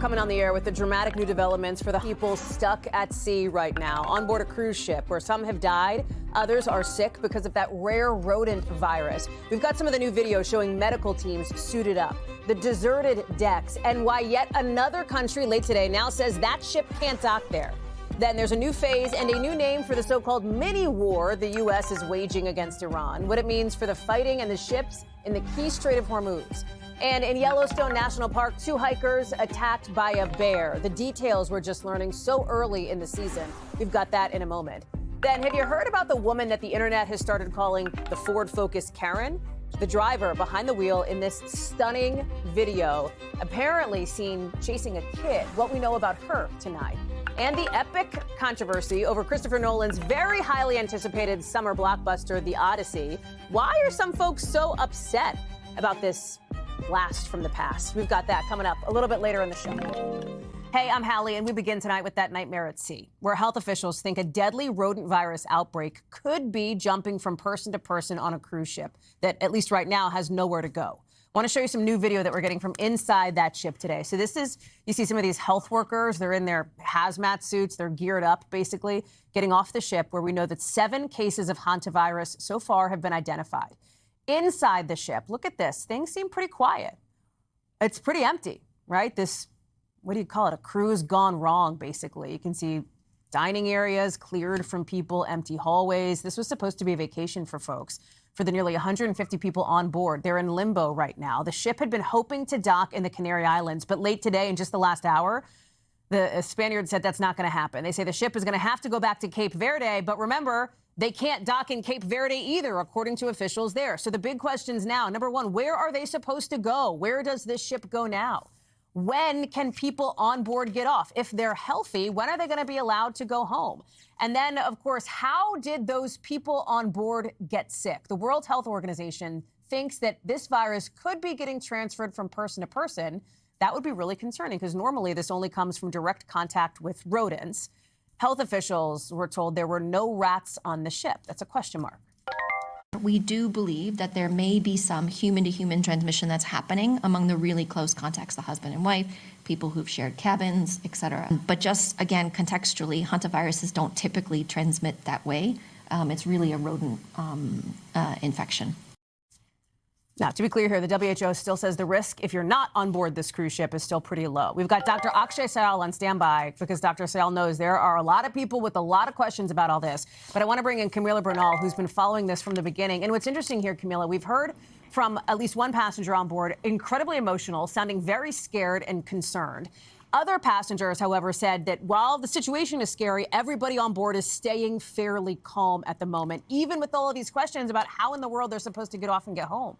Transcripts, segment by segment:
coming on the air with the dramatic new developments for the people stuck at sea right now on board a cruise ship where some have died, others are sick because of that rare rodent virus. We've got some of the new video showing medical teams suited up, the deserted decks, and why yet another country late today now says that ship can't dock there. Then there's a new phase and a new name for the so-called mini-war the U.S. is waging against Iran, what it means for the fighting and the ships in the key Strait of Hormuz. And in Yellowstone National Park, 2 hikers attacked by a bear. The details we're just learning so early in the season. We've got that in a moment. Then, have you heard about the woman that the internet has started calling the Ford Focus Karen? The driver behind the wheel in this stunning video, apparently seen chasing a kid. What we know about her tonight. And the epic controversy over Christopher Nolan's very highly anticipated summer blockbuster, The Odyssey. Why are some folks so upset about this blast from the past? We've got that coming up a little bit later in the show. Hey, I'm Hallie, and we begin tonight with that nightmare at sea, where health officials think a deadly rodent virus outbreak could be jumping from person to person on a cruise ship that, at least right now, has nowhere to go. I want to show you some new video that we're getting from inside that ship today. So this is, you see some of these health workers, they're in their hazmat suits, they're geared up, basically, getting off the ship, where we know that 7 cases of hantavirus so far have been identified. Inside the ship, look at this. Things seem pretty quiet. It's pretty empty, right? This, what do you call it? A cruise gone wrong, basically. You can see dining areas cleared from people, empty hallways. This was supposed to be a vacation for folks. For the nearly 150 people on board, they're in limbo right now. The ship had been hoping to dock in the Canary Islands, but late today, in just the last hour, the Spaniard said that's not going to happen. They say the ship is going to have to go back to Cape Verde, but remember, they can't dock in Cape Verde either, according to officials there. So the big questions now, number one, where are they supposed to go? Where does this ship go now? When can people on board get off? If they're healthy, when are they going to be allowed to go home? And then, of course, how did those people on board get sick? The World Health Organization thinks that this virus could be getting transferred from person to person. That would be really concerning because normally this only comes from direct contact with rodents. Health officials were told there were no rats on the ship. That's a question mark. We do believe that there may be some human-to-human transmission that's happening among the really close contacts, the husband and wife, people who've shared cabins, etc. But just, again, contextually, hantaviruses don't typically transmit that way. It's really a rodent infection. Now, to be clear here, the WHO still says the risk, if you're not on board this cruise ship, is still pretty low. We've got Dr. Akshay Syal on standby because Dr. Syal knows there are a lot of people with a lot of questions about all this. But I want to bring in Camila Bernal, who's been following this from the beginning. And what's interesting here, Camila, we've heard from at least one passenger on board, incredibly emotional, sounding very scared and concerned. Other passengers, however, said that while the situation is scary, everybody on board is staying fairly calm at the moment, even with all of these questions about how in the world they're supposed to get off and get home.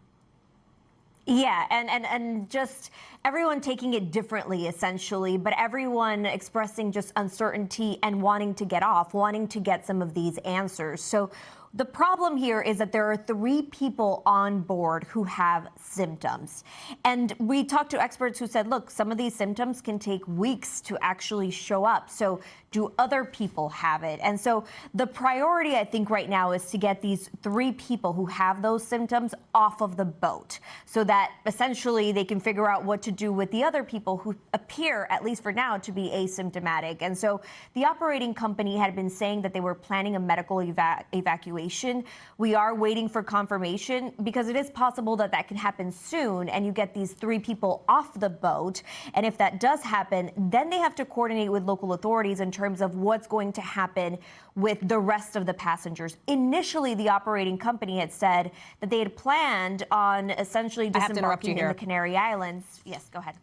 Yeah, and just everyone taking it differently, essentially, but everyone expressing just uncertainty and wanting to get off, wanting to get some of these answers. So the problem here is that there are 3 people on board who have symptoms. And we talked to experts who said, look, some of these symptoms can take weeks to actually show up. So do other people have it? And so the priority, I think, right now is to get these 3 people who have those symptoms off of the boat so that essentially they can figure out what to do with the other people who appear, at least for now, to be asymptomatic. And so the operating company had been saying that they were planning a medical evacuation. We are waiting for confirmation because it is possible that that can happen soon and you get these 3 people off the boat. And if that does happen, then they have to coordinate with local authorities in terms of what's going to happen with the rest of the passengers. Initially, the operating company had said that they had planned on essentially disembarking in the Canary Islands. Yes, go ahead.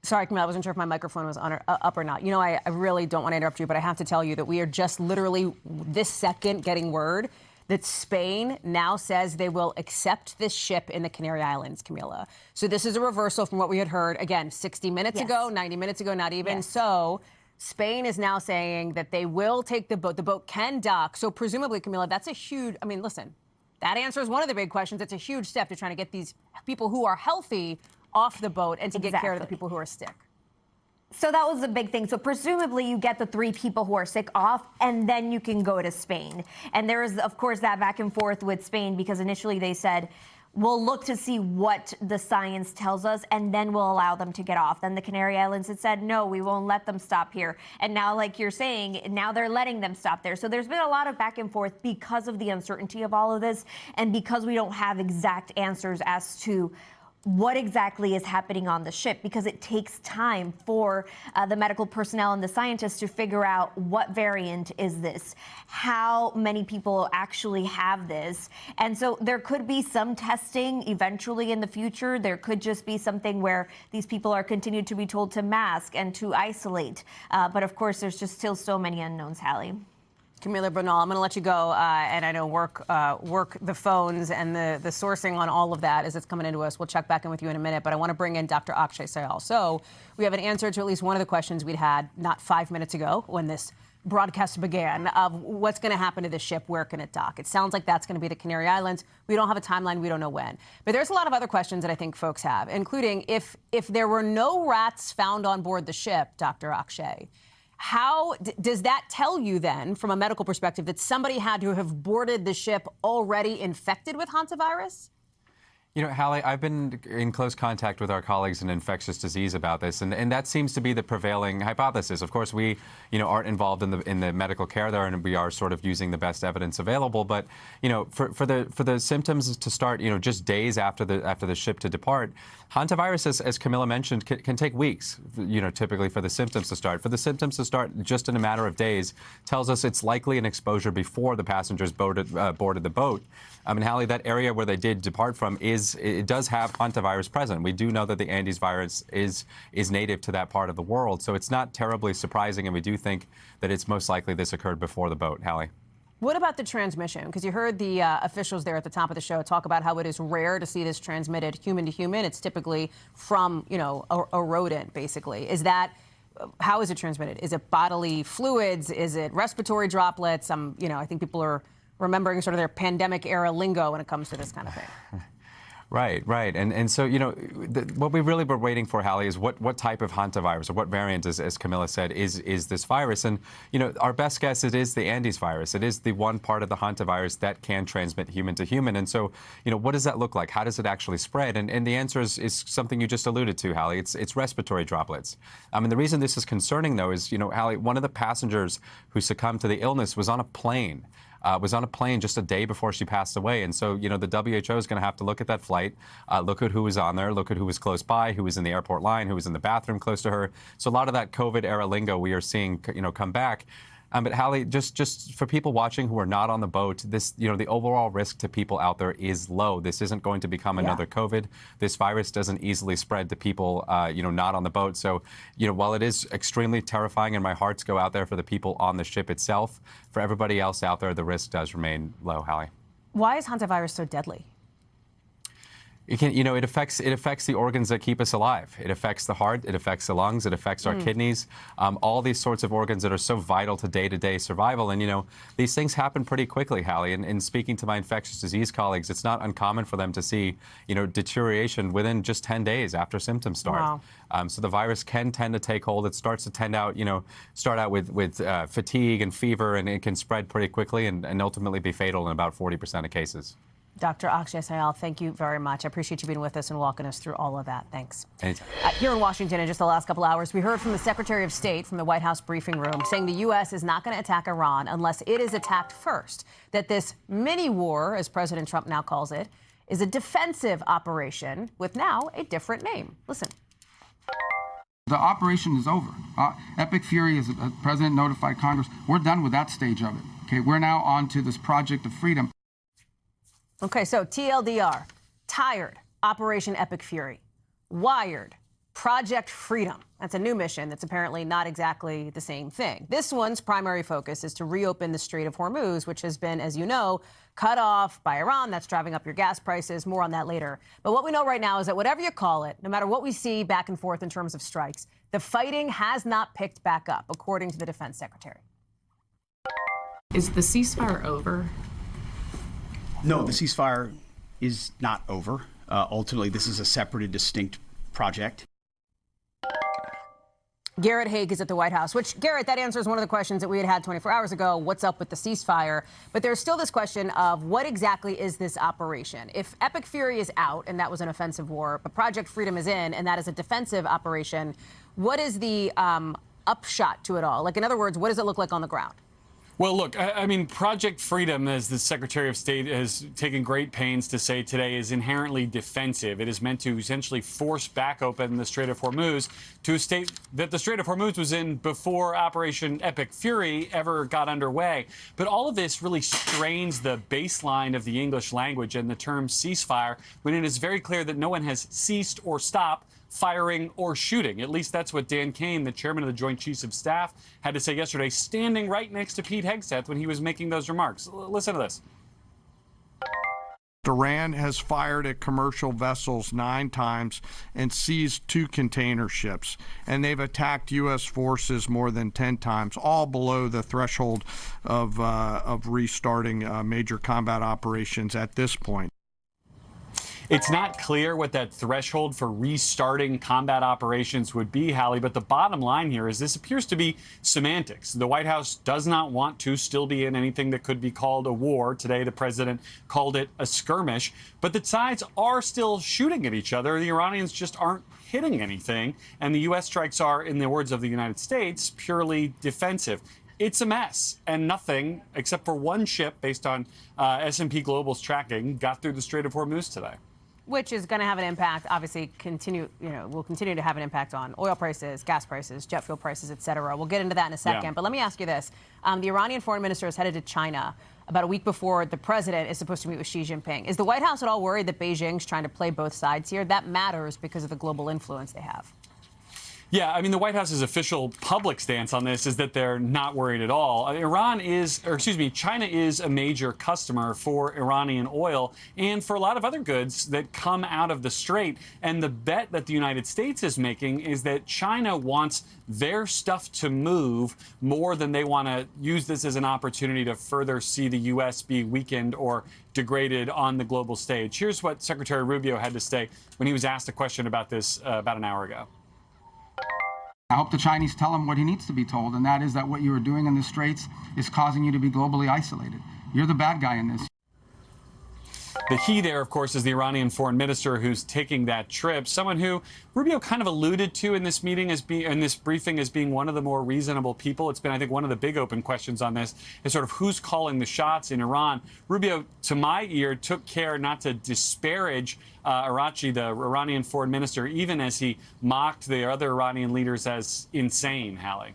Sorry, Camila, I wasn't sure if my microphone was on or, up or not. You know, I really don't want to interrupt you, but I have to tell you that we are just literally this second getting word that Spain now says they will accept this ship in the Canary Islands, Camila. So this is a reversal from what we had heard, again, 60 minutes ago, 90 minutes ago, not even. So Spain is now saying that they will take the boat. The boat can dock. So presumably, Camila, that's a huge, I mean, listen, that answers one of the big questions. It's a huge step to trying to get these people who are healthy off the boat and to get care of the people who are sick. So that was the big thing. So presumably you get the 3 people who are sick off and then you can go to Spain. And there is, of course, that back and forth with Spain because initially they said, we'll look to see what the science tells us, and then we'll allow them to get off. Then the Canary Islands had said, no, we won't let them stop here. And now, like you're saying, now they're letting them stop there. So there's been a lot of back and forth because of the uncertainty of all of this, and because we don't have exact answers as to what exactly is happening on the ship, because it takes time for the medical personnel and the scientists to figure out what variant is this, how many people actually have this. And so there could be some testing eventually in the future. There could just be something where these people are continued to be told to mask and to isolate. But of course, there's just still so many unknowns, Hallie. Camila Bernal, I'm going to let you go, and I know work the phones and the sourcing on all of that as it's coming into us. We'll check back in with you in a minute, but I want to bring in Dr. Akshay Sayal. So we have an answer to at least one of the questions we'd had not 5 minutes ago when this broadcast began of what's going to happen to this ship, where can it dock? It sounds like that's going to be the Canary Islands. We don't have a timeline. We don't know when. But there's a lot of other questions that I think folks have, including if there were no rats found on board the ship, Dr. Akshay, how does that tell you then, from a medical perspective, that somebody had to have boarded the ship already infected with hantavirus? You know, Hallie, I've been in close contact with our colleagues in infectious disease about this, and that seems to be the prevailing hypothesis. Of course, we, aren't involved in the medical care there, and we are sort of using the best evidence available. But, for the symptoms to start, just days after the ship to depart, hantavirus, as Camilla mentioned, can take weeks, typically for the symptoms to start. For the symptoms to start just in a matter of days tells us it's likely an exposure before the passengers boarded the boat. And Hallie, that area where they did depart from it does have hantavirus present. We do know that the Andes virus is native to that part of the world, so it's not terribly surprising, and we do think that it's most likely this occurred before the boat, Hallie. What about the transmission? Because you heard the officials there at the top of the show talk about how it is rare to see this transmitted human to human. It's typically from, a rodent, basically. How is it transmitted? Is it bodily fluids? Is it respiratory droplets? I think people are remembering sort of their pandemic era lingo when it comes to this kind of thing. Right. And so, what we really were waiting for, Hallie, is what type of hantavirus or what variant, as Camilla said, is this virus. And, our best guess, it is the Andes virus. It is the one part of the hantavirus that can transmit human to human. And so, what does that look like? How does it actually spread? And the answer is something you just alluded to, Hallie. It's respiratory droplets. And the reason this is concerning, though, is, Hallie, one of the passengers who succumbed to the illness was on a plane. Just a day before she passed away. And so, the WHO is going to have to look at that flight, look at who was on there, look at who was close by, who was in the airport line, who was in the bathroom close to her. So a lot of that COVID era lingo we are seeing, come back. But Hallie, just for people watching who are not on the boat, this, the overall risk to people out there is low. This isn't going to become another COVID. This virus doesn't easily spread to people, not on the boat. So, while it is extremely terrifying and my hearts go out there for the people on the ship itself, for everybody else out there, the risk does remain low, Hallie. Why is hantavirus so deadly? It affects the organs that keep us alive. It affects the heart, it affects the lungs, it affects our kidneys, all these sorts of organs that are so vital to day-to-day survival. And, these things happen pretty quickly, Hallie. And speaking to my infectious disease colleagues, it's not uncommon for them to see, deterioration within just 10 days after symptoms start. Wow. So the virus can tend to take hold. It starts to start out with fatigue and fever, and it can spread pretty quickly and ultimately be fatal in about 40% of cases. Dr. Akshay Sayal, thank you very much. I appreciate you being with us and walking us through all of that. Thanks. Anytime. Here in Washington, in just the last couple hours, we heard from the Secretary of State from the White House briefing room saying the U.S. is not going to attack Iran unless it is attacked first, that this mini-war, as President Trump now calls it, is a defensive operation with now a different name. Listen. The operation is over. Epic Fury, as the president notified Congress, we're done with that stage of it. Okay, we're now on to this project of freedom. Okay, so TLDR, tired, Operation Epic Fury, wired, Project Freedom. That's a new mission that's apparently not exactly the same thing. This one's primary focus is to reopen the Strait of Hormuz, which has been, as you know, cut off by Iran. That's driving up your gas prices. More on that later. But what we know right now is that whatever you call it, no matter what we see back and forth in terms of strikes, the fighting has not picked back up, according to the Defense Secretary. Is the ceasefire over? No, the ceasefire is not over. Ultimately, this is a separate and distinct project. Garrett Haake is at the White House, which, Garrett, that answers one of the questions that we had 24 hours ago. What's up with the ceasefire? But there's still this question of what exactly is this operation? If Epic Fury is out, and that was an offensive war, but Project Freedom is in, and that is a defensive operation, what is the upshot to it all? Like, in other words, what does it look like on the ground? Well, look, I mean, Project Freedom, as the Secretary of State has taken great pains to say today, is inherently defensive. It is meant to essentially force back open the Strait of Hormuz to a state that the Strait of Hormuz was in before Operation Epic Fury ever got underway. But all of this really strains the baseline of the English language and the term ceasefire, when it is very clear that no one has ceased or stopped firing or shooting. At least that's what Dan Kane, the chairman of the Joint Chiefs of Staff, had to say yesterday, standing right next to Pete Hegseth when he was making those remarks. Listen to this. Iran has fired at commercial vessels 9 times and seized 2 container ships, and they've attacked U.S. forces more than 10 times, all below the threshold of restarting major combat operations at this point. It's not clear what that threshold for restarting combat operations would be, Hallie, but the bottom line here is this appears to be semantics. The White House does not want to still be in anything that could be called a war. Today, the president called it a skirmish, but the sides are still shooting at each other. The Iranians just aren't hitting anything, and the U.S. strikes are, in the words of the United States, purely defensive. It's a mess, and nothing except for one ship, based on S&P Global's tracking, got through the Strait of Hormuz today. Which is going to have an impact, obviously, will continue to have an impact on oil prices, gas prices, jet fuel prices, et cetera. We'll get into that in a second. Yeah. But let me ask you this. The Iranian foreign minister is headed to China about a week before the president is supposed to meet with Xi Jinping. Is the White House at all worried that Beijing's trying to play both sides here? That matters because of the global influence they have. Yeah, I mean, the White House's official public stance on this is that they're not worried at all. China is a major customer for Iranian oil and for a lot of other goods that come out of the strait. And the bet that the United States is making is that China wants their stuff to move more than they want to use this as an opportunity to further see the U.S. be weakened or degraded on the global stage. Here's what Secretary Rubio had to say when he was asked a question about this about an hour ago. I hope the Chinese tell him what he needs to be told, and that is that what you are doing in the Straits is causing you to be globally isolated. You're the bad guy in this. The he there, of course, is the Iranian foreign minister who's taking that trip, someone who Rubio kind of alluded to in this meeting in this briefing as being one of the more reasonable people. It's been, I think, one of the big open questions on this is sort of who's calling the shots in Iran. Rubio, to my ear, took care not to disparage Araghchi, the Iranian foreign minister, even as he mocked the other Iranian leaders as insane, Hallie.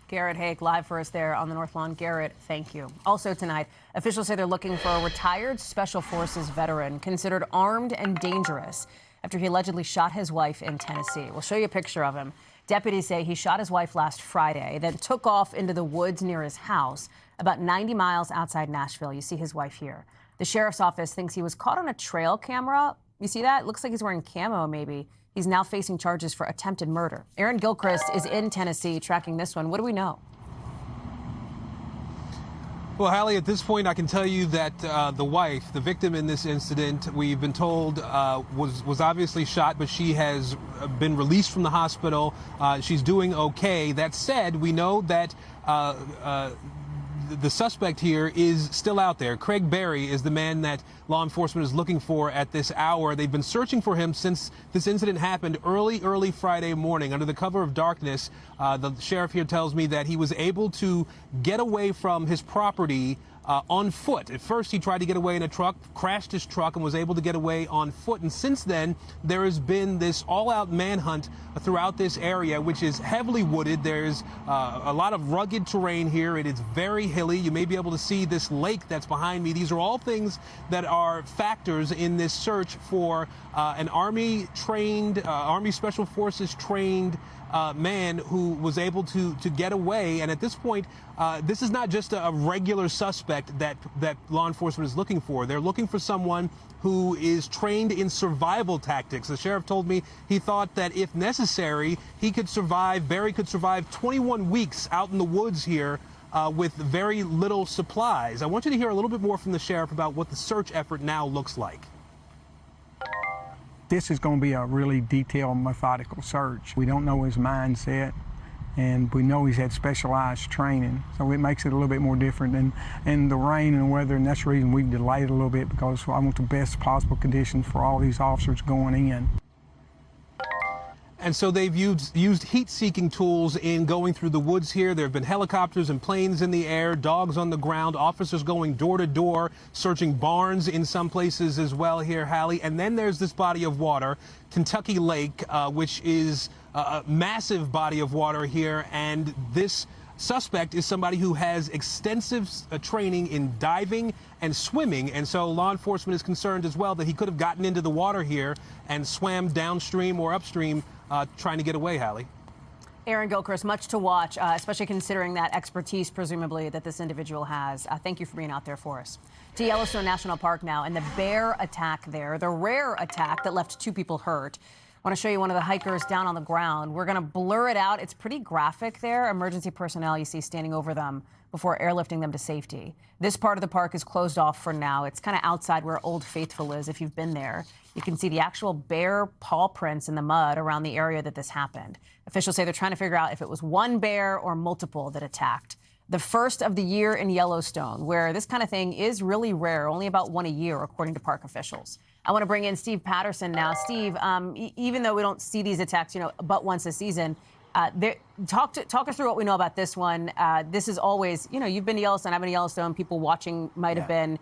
Garrett Haake live for us there on the North Lawn. Garrett, thank you. Also tonight, officials say they're looking for a retired Special Forces veteran considered armed and dangerous after he allegedly shot his wife in Tennessee. We'll show you a picture of him. Deputies say he shot his wife last Friday, then took off into the woods near his house, about 90 miles outside Nashville. You see his wife here. The sheriff's office thinks he was caught on a trail camera. You see that? Looks like he's wearing camo, maybe. He's now facing charges for attempted murder. Aaron Gilchrist is in Tennessee tracking this one. What do we know? Well, Hallie, at this point, I can tell you that the wife, the victim in this incident, we've been told was obviously shot, but she has been released from the hospital. She's doing okay. That said, we know that the suspect here is still out there. Craig Berry is the man that law enforcement is looking for at this hour. They've been searching for him since this incident happened early Friday morning. Under the cover of darkness, the sheriff here tells me that he was able to get away from his property on foot. At first, he tried to get away in a truck, crashed his truck, and was able to get away on foot. And since then, there has been this all-out manhunt throughout this area, which is heavily wooded. There's a lot of rugged terrain here. It is very hilly. You may be able to see this lake that's behind me. These are all things that are factors in this search for an Army-trained, Army Special Forces-trained man who was able to get away. And at this point, this is not just a regular suspect that law enforcement is looking for. They're looking for someone who is trained in survival tactics. The sheriff told me he thought that if necessary, Berry could survive 21 weeks out in the woods here with very little supplies. I want you to hear a little bit more from the sheriff about what the search effort now looks like. This is going to be a really detailed, methodical search. We don't know his mindset. and we know he's had specialized training, so it makes it a little bit more different. And the rain and weather, and that's the reason we've delayed a little bit, because I want the best possible conditions for all these officers going in. And so they've used heat-seeking tools in going through the woods here. There have been helicopters and planes in the air, dogs on the ground, officers going door to door, searching barns in some places as well here, Hallie. And then there's this body of water, Kentucky Lake, which is a massive body of water here. And this suspect is somebody who has extensive training in diving and swimming, and so law enforcement is concerned as well that he could have gotten into the water here and swam downstream or upstream trying to get away, Hallie. Aaron Gilchrist, much to watch, especially considering that expertise, presumably, that this individual has. Thank you for being out there for us. To Yellowstone National Park now, and the bear attack there, the rare attack that left 2 people hurt. I want to show you one of the hikers down on the ground. We're going to blur it out. It's pretty graphic there. Emergency personnel you see standing over them before airlifting them to safety. This part of the park is closed off for now. It's kind of outside where Old Faithful is, if you've been there. You can see the actual bear paw prints in the mud around the area that this happened. Officials say they're trying to figure out if it was one bear or multiple that attacked. The first of the year in Yellowstone, where this kind of thing is really rare, only about 1 a year, according to park officials. I want to bring in Steve Patterson now. Steve, even though we don't see these attacks, but once a season, talk us through what we know about this one. This is always, you've been to Yellowstone, I've been to Yellowstone. People watching might have been.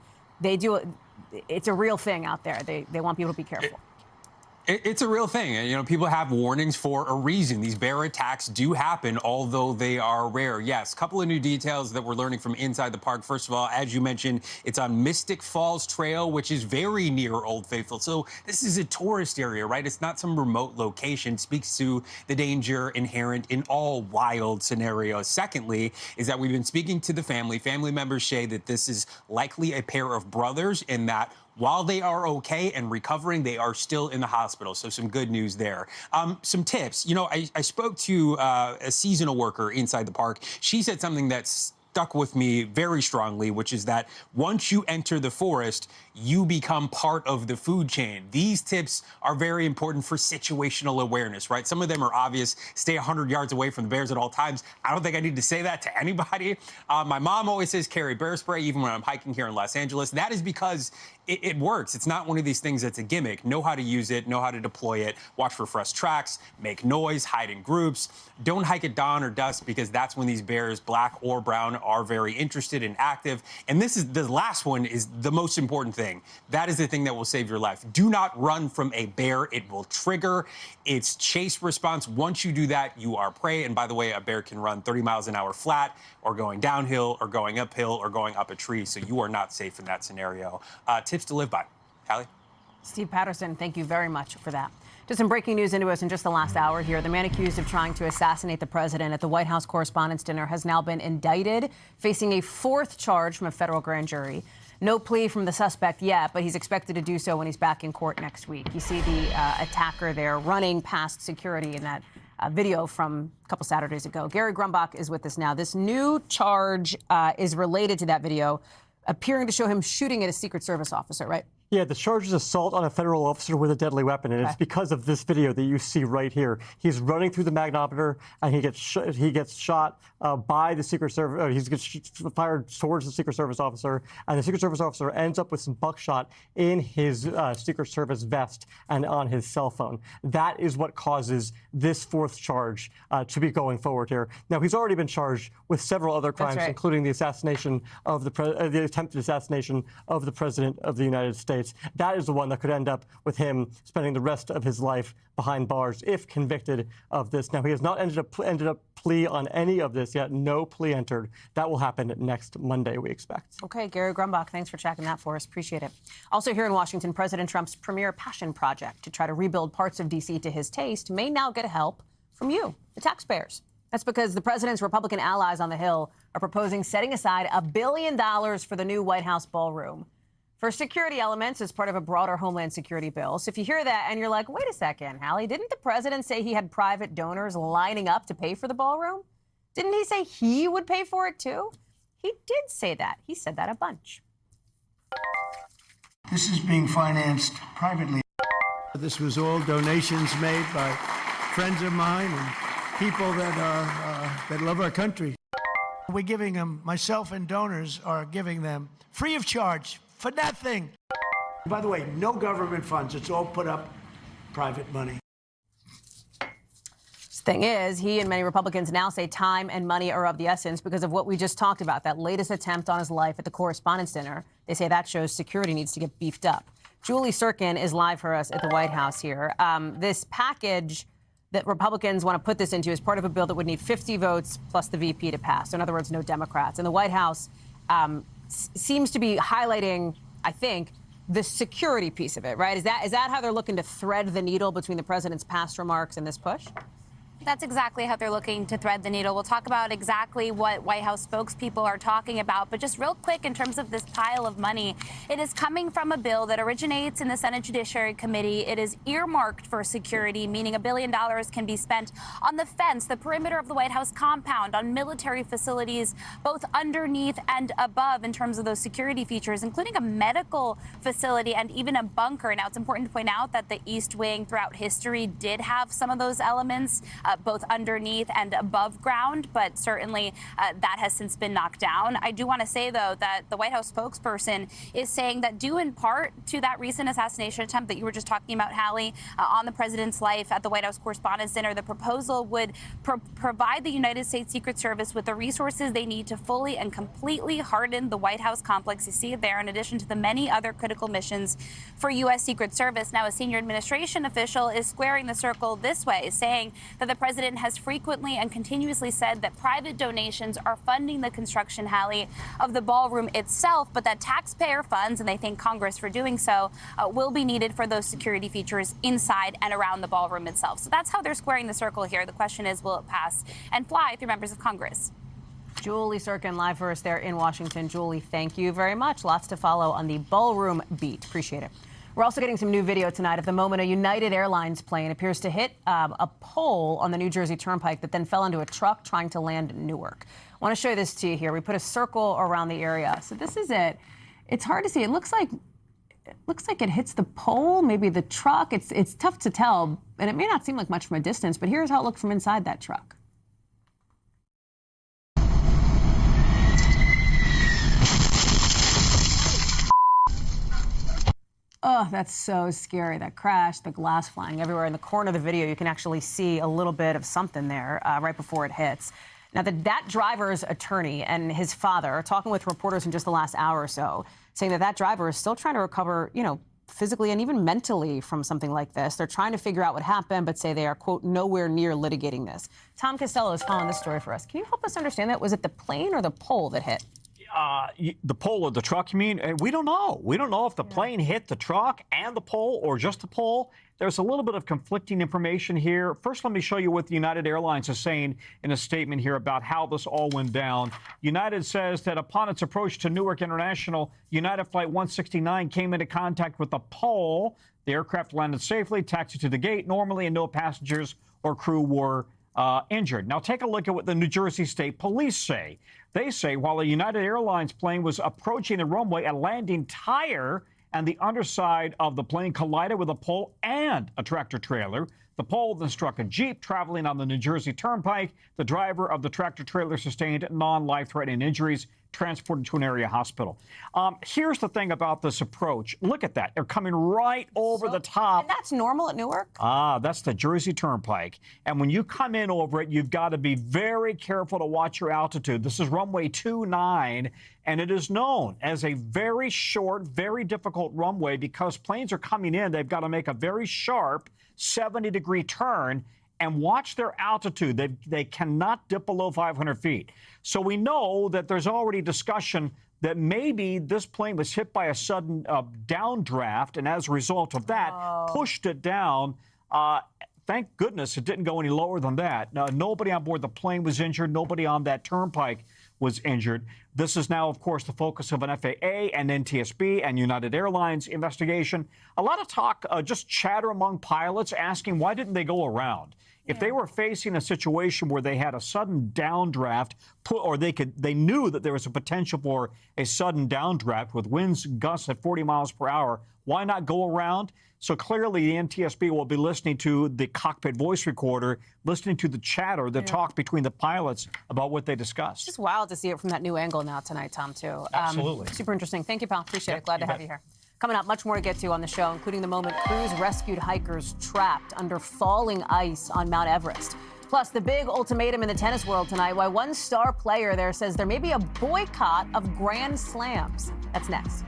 It's a real thing out there. They want people to be careful. It's a real thing. And, people have warnings for a reason. These bear attacks do happen, although they are rare. Yes, a couple of new details that we're learning from inside the park. First of all, as you mentioned, it's on Mystic Falls Trail, which is very near Old Faithful. So this is a tourist area, right? It's not some remote location. It speaks to the danger inherent in all wild scenarios. Secondly, is that we've been speaking to the family. Family members say that this is likely a pair of brothers, and that while they are okay and recovering, they are still in the hospital. So some good news there. Some tips. I spoke to a seasonal worker inside the park. She said something that's stuck with me very strongly, which is that once you enter the forest, you become part of the food chain. These tips are very important for situational awareness, right? Some of them are obvious. Stay 100 yards away from the bears at all times. I don't think I need to say that to anybody. My mom always says carry bear spray, even when I'm hiking here in Los Angeles. That is because it works. It's not one of these things that's a gimmick. Know how to use it, know how to deploy it, watch for fresh tracks, make noise, hide in groups. Don't hike at dawn or dusk, because that's when these bears, black or brown, are very interested and active. And this is the last one is the most important thing. That is the thing that will save your life. Do not run from a bear. It will trigger its chase response. Once you do that, you are prey. And by the way, a bear can run 30 miles an hour flat, or going downhill, or going uphill, or going up a tree. So you are not safe in that scenario. Tips to live by. Hallie? Steve Patterson, thank you very much for that. Just some breaking news into us in just the last hour here. The man accused of trying to assassinate the president at the White House Correspondents' Dinner has now been indicted, facing a 4th charge from a federal grand jury. No plea from the suspect yet, but he's expected to do so when he's back in court next week. You see the attacker there running past security in that video from a couple Saturdays ago. Gary Grumbach is with us now. This new charge is related to that video, appearing to show him shooting at a Secret Service officer, right? Yeah, the charge is assault on a federal officer with a deadly weapon, and it's because of this video that you see right here. He's running through the magnometer, and he gets shot by the Secret Service. He gets fired towards the Secret Service officer, and the Secret Service officer ends up with some buckshot in his Secret Service vest and on his cell phone. That is what causes this 4th charge to be going forward here. Now, he's already been charged with several other crimes, including the assassination of the attempted assassination of the President of the United States. That is the one that could end up with him spending the rest of his life behind bars if convicted of this. Now, he has not ended up plea on any of this yet. No plea entered. That will happen next Monday, we expect. Okay, Gary Grumbach, thanks for checking that for us. Appreciate it. Also here in Washington, President Trump's premier passion project to try to rebuild parts of D.C. to his taste may now get help from you, the taxpayers. That's because the president's Republican allies on the Hill are proposing setting aside $1 billion for the new White House ballroom for security elements as part of a broader Homeland Security bill. So if you hear that and you're like, wait a second, Hallie, didn't the president say he had private donors lining up to pay for the ballroom? Didn't he say he would pay for it too? He did say that. He said that a bunch. This is being financed privately. This was all donations made by friends of mine and people that love our country. We're giving them, myself and donors are giving them free of charge for nothing. By the way, no government funds. It's all put up private money. Thing is, he and many Republicans now say time and money are of the essence because of what we just talked about, that latest attempt on his life at the Correspondents' Dinner. They say that shows security needs to get beefed up. Julie Sirkin is live for us at the White House here. This package that Republicans want to put this into is part of a bill that would need 50 votes plus the VP to pass. So in other words, no Democrats. And the White House seems to be highlighting, I think, the security piece of it, right? Is that how they're looking to thread the needle between the president's past remarks and this push? That's exactly how they're looking to thread the needle. We'll talk about exactly what White House spokespeople are talking about. But just real quick, in terms of this pile of money, it is coming from a bill that originates in the Senate Judiciary Committee. It is earmarked for security, meaning $1 billion can be spent on the fence, the perimeter of the White House compound, on military facilities, both underneath and above in terms of those security features, including a medical facility and even a bunker. Now, it's important to point out that the East Wing throughout history did have some of those elements, both underneath and above ground, but certainly that has since been knocked down. I do want to say, though, that the White House spokesperson is saying that due in part to that recent assassination attempt that you were just talking about, Hallie, on the president's life at the White House Correspondents' Dinner, the proposal would provide the United States Secret Service with the resources they need to fully and completely harden the White House complex. You see it there, in addition to the many other critical missions for U.S. Secret Service. Now, a senior administration official is squaring the circle this way, saying that the president has frequently and continuously said that private donations are funding the construction, Hallie, of the ballroom itself, but that taxpayer funds, and they thank Congress for doing so, will be needed for those security features inside and around the ballroom itself. So that's how they're squaring the circle here. The question is, will it pass and fly through members of Congress? Julie Sirkin live for us there in Washington. Julie, thank you very much. Lots to follow on the ballroom beat. Appreciate it. We're also getting some new video tonight of the moment a United Airlines plane appears to hit a pole on the New Jersey Turnpike that then fell into a truck trying to land in Newark. I want to show this to you here. We put a circle around the area. So this is it. It's hard to see. It looks like it hits the pole, maybe the truck. It's tough to tell, and it may not seem like much from a distance, but here's how it looked from inside that truck. Oh, that's so scary. That crash, the glass flying everywhere. In the corner of the video, you can actually see a little bit of something there right before it hits. Now, that driver's attorney and his father are talking with reporters in just the last hour or so, saying that driver is still trying to recover, physically and even mentally from something like this. They're trying to figure out what happened, but say they are, quote, nowhere near litigating this. Tom Costello is following this story for us. Can you help us understand that? Was it the plane or the pole that hit? The pole of the truck, you mean? We don't know. We don't know if the plane hit the truck and the pole or just the pole. There's a little bit of conflicting information here. First, let me show you what the United Airlines is saying in a statement here about how this all went down. United says that upon its approach to Newark International, United Flight 169 came into contact with the pole. The aircraft landed safely, taxied to the gate normally, and no passengers or crew were injured. Now, take a look at what the New Jersey State Police say. They say while a United Airlines plane was approaching the runway, a landing tire and the underside of the plane collided with a pole and a tractor trailer. The pole then struck a Jeep traveling on the New Jersey Turnpike. The driver of the tractor trailer sustained non-life-threatening injuries, transported to an area hospital. Here's the thing about this approach. Look at that. They're coming right over the top. And that's normal at Newark? That's the Jersey Turnpike. And when you come in over it, you've got to be very careful to watch your altitude. This is runway 29, and it is known as a very short, very difficult runway because planes are coming in. They've got to make a very sharp 70-degree turn and watch their altitude. They cannot dip below 500 feet. So we know that there's already discussion that maybe this plane was hit by a sudden downdraft, and as a result of that, pushed it down. Thank goodness it didn't go any lower than that. Nobody on board the plane was injured. Nobody on that turnpike was injured. This is now, of course, the focus of an FAA and NTSB and United Airlines investigation. A lot of talk, just chatter among pilots asking why didn't they go around? If they were facing a situation where they had a sudden downdraft, or they knew that there was a potential for a sudden downdraft with winds gusts at 40 miles per hour, why not go around? So clearly the NTSB will be listening to the cockpit voice recorder, listening to the chatter, the talk between the pilots about what they discussed. It's just wild to see it from that new angle now tonight, Tom, too. Absolutely. Super interesting. Thank you, pal. Appreciate it. Glad to have you here. Coming up, much more to get to on the show, including the moment crews rescued hikers trapped under falling ice on Mount Everest. Plus, the big ultimatum in the tennis world tonight, why one star player there says there may be a boycott of Grand Slams. That's next.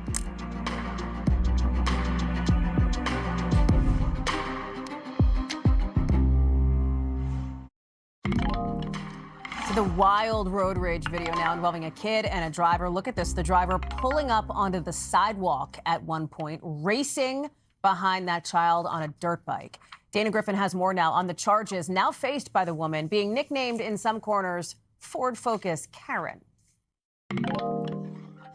The wild road rage video now involving a kid and a driver. Look at this. The driver pulling up onto the sidewalk at one point, racing behind that child on a dirt bike. Dana Griffin has more now on the charges now faced by the woman, being nicknamed in some corners Ford Focus Karen.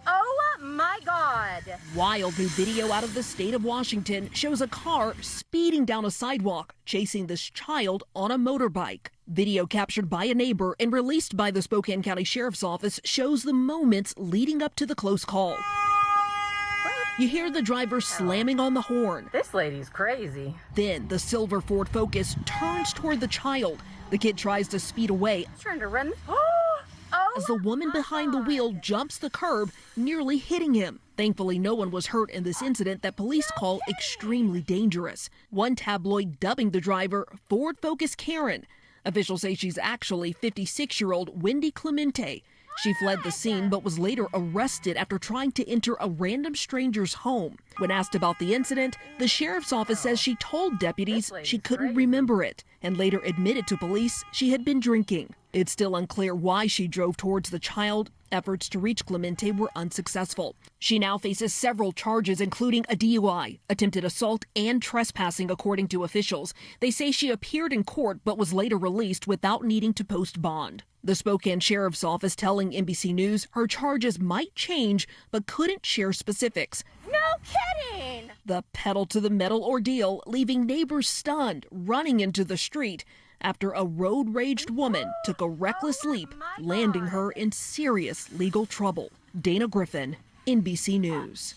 Oh my God. Wild new video out of the state of Washington shows a car speeding down a sidewalk, chasing this child on a motorbike. Video captured by a neighbor and released by the Spokane County Sheriff's Office shows the moments leading up to the close call. You hear the driver slamming on the horn. This lady's crazy. Then the silver Ford Focus turns toward the child. The kid tries to speed away. Trying to run. As the woman behind the wheel jumps the curb, nearly hitting him. Thankfully, no one was hurt in this incident that police call extremely dangerous. One tabloid dubbing the driver Ford Focus Karen. Officials say she's actually 56-year-old Wendy Clemente. She fled the scene but was later arrested after trying to enter a random stranger's home. When asked about the incident, the sheriff's office says she told deputies she couldn't remember it and later admitted to police she had been drinking. It's still unclear why she drove towards the child. Efforts to reach Clemente were unsuccessful. She now faces several charges, including a DUI, attempted assault, and trespassing, according to officials. They say she appeared in court but was later released without needing to post bond. The Spokane Sheriff's Office telling NBC News her charges might change but couldn't share specifics. No kidding! The pedal-to-the-metal ordeal leaving neighbors stunned, running into the street after a road-raged woman took a reckless leap, landing her in serious legal trouble. Dana Griffin, NBC News.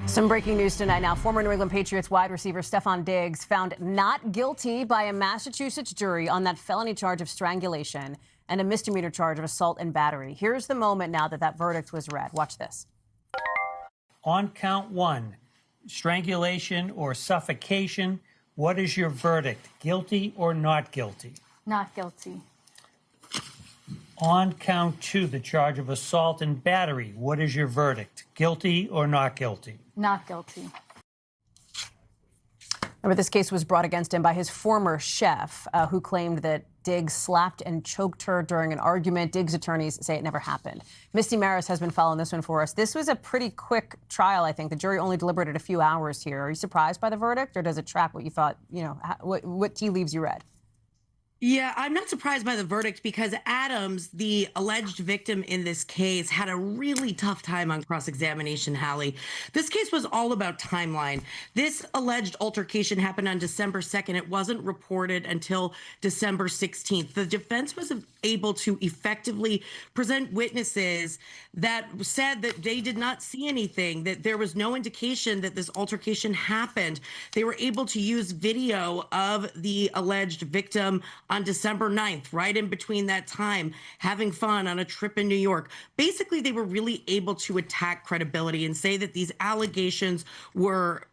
Some breaking news tonight now. Former New England Patriots wide receiver Stefon Diggs found not guilty by a Massachusetts jury on that felony charge of strangulation and a misdemeanor charge of assault and battery. Here's the moment now that verdict was read. Watch this. On count one, strangulation or suffocation, what is your verdict? Guilty or not guilty? Not guilty. On count two, the charge of assault and battery, what is your verdict? Guilty or not guilty? Not guilty. Remember, this case was brought against him by his former chef, who claimed that Diggs slapped and choked her during an argument. Diggs' attorneys say it never happened. Misty Maris has been following this one for us. This was a pretty quick trial, I think. The jury only deliberated a few hours here. Are you surprised by the verdict, or does it track what you thought, what tea leaves you read? Yeah, I'm not surprised by the verdict because Adams, the alleged victim in this case, had a really tough time on cross-examination, Hallie. This case was all about timeline. This alleged altercation happened on December 2nd. It wasn't reported until December 16th. The defense was able to effectively present witnesses that said that they did not see anything, that there was no indication that this altercation happened. They were able to use video of the alleged victim on December 9th, right in between that time, having fun on a trip in New York. Basically, they were really able to attack credibility and say that these allegations were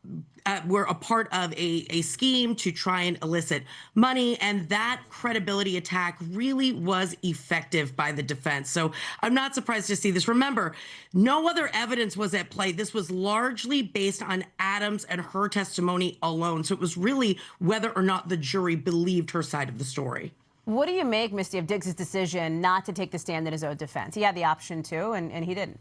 a part of a scheme to try and elicit money, and that credibility attack really was effective by the defense. So I'm not surprised to see this. Remember, no other evidence was at play. This was largely based on Adams and her testimony alone. So it was really whether or not the jury believed her side of the story. What do you make, Misty, of Diggs' decision not to take the stand in his own defense? He had the option to, and he didn't.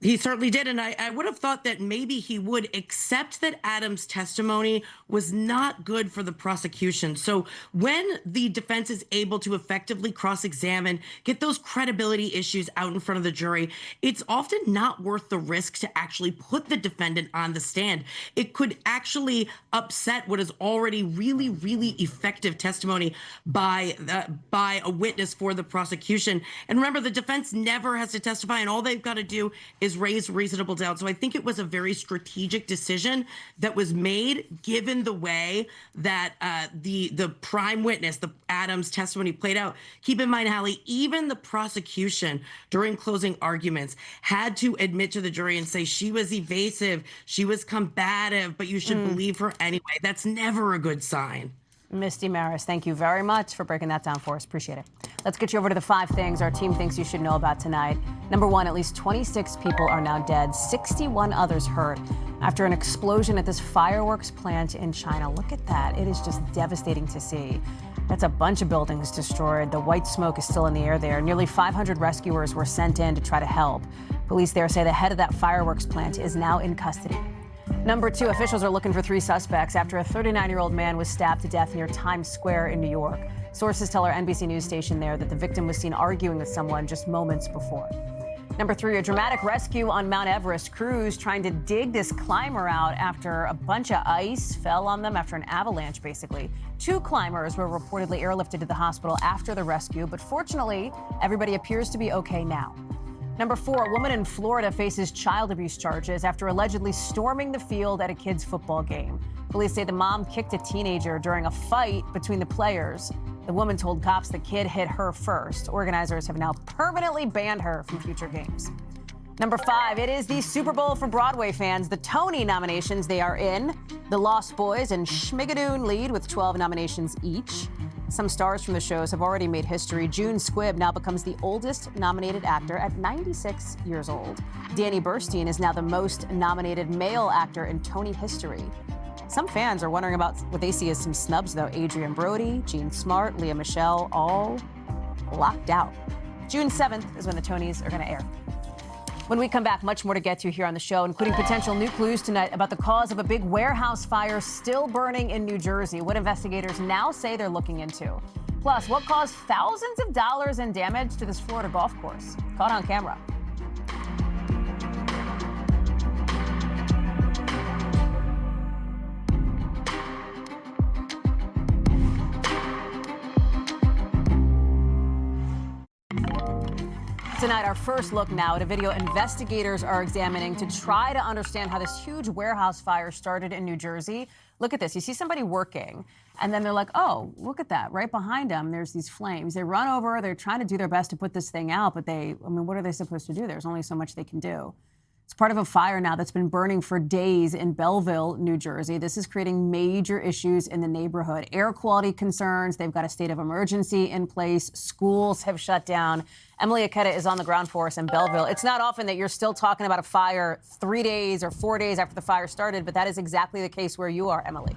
He certainly did. And I would have thought that maybe he would, accept that Adams' testimony was not good for the prosecution. So when the defense is able to effectively cross-examine, get those credibility issues out in front of the jury, it's often not worth the risk to actually put the defendant on the stand. It could actually upset what is already really, really effective testimony by a witness for the prosecution. And remember, the defense never has to testify, and all they've got to do is raise reasonable doubt. So I think it was a very strategic decision that was made, given the way that the prime witness, the Adams testimony, played out. Keep in mind, Hallie, even the prosecution during closing arguments had to admit to the jury and say she was evasive, she was combative, but you should believe her anyway. That's never a good sign. Misty Maris, thank you very much for breaking that down for us. Appreciate it. Let's get you over to the 5 things our team thinks you should know about tonight. Number 1, at least 26 people are now dead, 61 others hurt after an explosion at this fireworks plant in China. Look at that. It is just devastating to see. That's a bunch of buildings destroyed. The white smoke is still in the air there. Nearly 500 rescuers were sent in to try to help. Police there say the head of that fireworks plant is now in custody. Number 2, officials are looking for 3 suspects after a 39-year-old man was stabbed to death near Times Square in New York. Sources tell our NBC News station there that the victim was seen arguing with someone just moments before. Number 3, a dramatic rescue on Mount Everest. Crews trying to dig this climber out after a bunch of ice fell on them after an avalanche, basically. 2 climbers were reportedly airlifted to the hospital after the rescue, but fortunately, everybody appears to be okay now. Number 4, a woman in Florida faces child abuse charges after allegedly storming the field at a kid's football game. Police say the mom kicked a teenager during a fight between the players. The woman told cops the kid hit her first. Organizers have now permanently banned her from future games. Number 5, it is the Super Bowl for Broadway fans. The Tony nominations they are in. The Lost Boys and Schmigadoon lead with 12 nominations each. Some stars from the shows have already made history. June Squibb now becomes the oldest nominated actor at 96 years old. Danny Burstein is now the most nominated male actor in Tony history. Some fans are wondering about what they see as some snubs, though. Adrian Brody, Jean Smart, Lea Michele, all locked out. June 7th is when the Tonys are going to air. When we come back, much more to get to here on the show, including potential new clues tonight about the cause of a big warehouse fire still burning in New Jersey, what investigators now say they're looking into. Plus, what caused thousands of dollars in damage to this Florida golf course? Caught on camera. Tonight, our first look now at a video investigators are examining to try to understand how this huge warehouse fire started in New Jersey. Look at this. You see somebody working, and then they're like, oh, look at that. Right behind them, there's these flames. They run over. They're trying to do their best to put this thing out, but what are they supposed to do? There's only so much they can do. It's part of a fire now that's been burning for days in Belleville, New Jersey. This is creating major issues in the neighborhood. Air quality concerns. They've got a state of emergency in place. Schools have shut down. Emily Aketa is on the ground for us in Belleville. It's not often that you're still talking about a fire 3 days or 4 days after the fire started, but that is exactly the case where you are, Emily.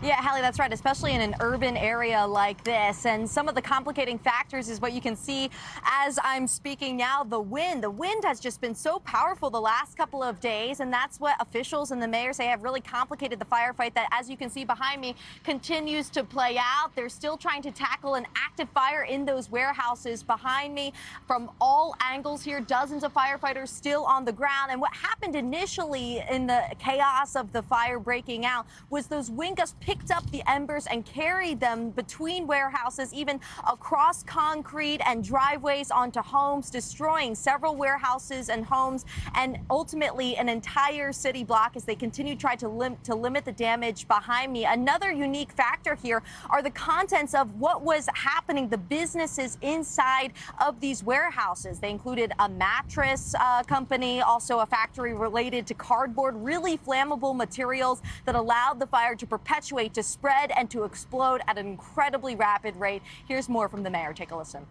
Yeah, Hallie, that's right, especially in an urban area like this. And some of the complicating factors is what you can see as I'm speaking now, the wind. The wind has just been so powerful the last couple of days, and that's what officials and the mayor say have really complicated the firefight that, as you can see behind me, continues to play out. They're still trying to tackle an active fire in those warehouses behind me from all angles here. Dozens of firefighters still on the ground. And what happened initially in the chaos of the fire breaking out was those wind gusts picked up the embers and carried them between warehouses, even across concrete and driveways onto homes, destroying several warehouses and homes, and ultimately an entire city block as they continue to try to limit the damage behind me. Another unique factor here are the contents of what was happening, the businesses inside of these warehouses. They included a mattress company, also a factory related to cardboard, really flammable materials that allowed the fire to perpetuate, to spread, and to explode at an incredibly rapid rate. Here's more from the mayor. Take a listen.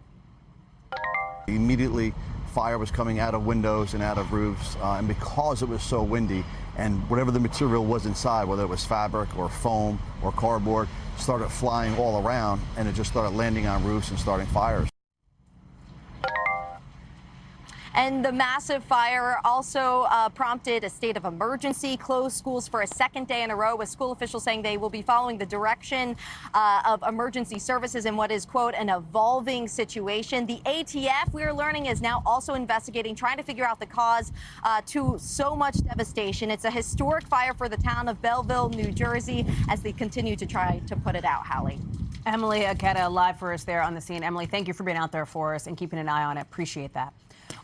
Immediately, fire was coming out of windows and out of roofs, and because it was so windy, and whatever the material was inside, whether it was fabric or foam or cardboard, started flying all around, and it just started landing on roofs and starting fires. And the massive fire also prompted a state of emergency, closed schools for a second day in a row, with school officials saying they will be following the direction of emergency services in what is, quote, an evolving situation. The ATF, we are learning, is now also investigating, trying to figure out the cause to so much devastation. It's a historic fire for the town of Belleville, New Jersey, as they continue to try to put it out. Hallie. Emily Aketa live for us there on the scene. Emily, thank you for being out there for us and keeping an eye on it. Appreciate that.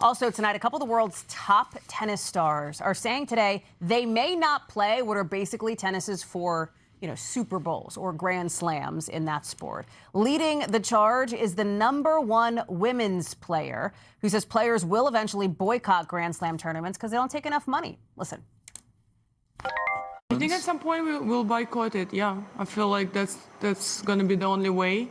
Also tonight, a couple of the world's top tennis stars are saying today they may not play what are basically tennis's for, Super Bowls or Grand Slams in that sport. Leading the charge is the #1 women's player, who says players will eventually boycott Grand Slam tournaments because they don't take enough money. Listen. I think at some point we'll boycott it. Yeah, I feel like that's going to be the only way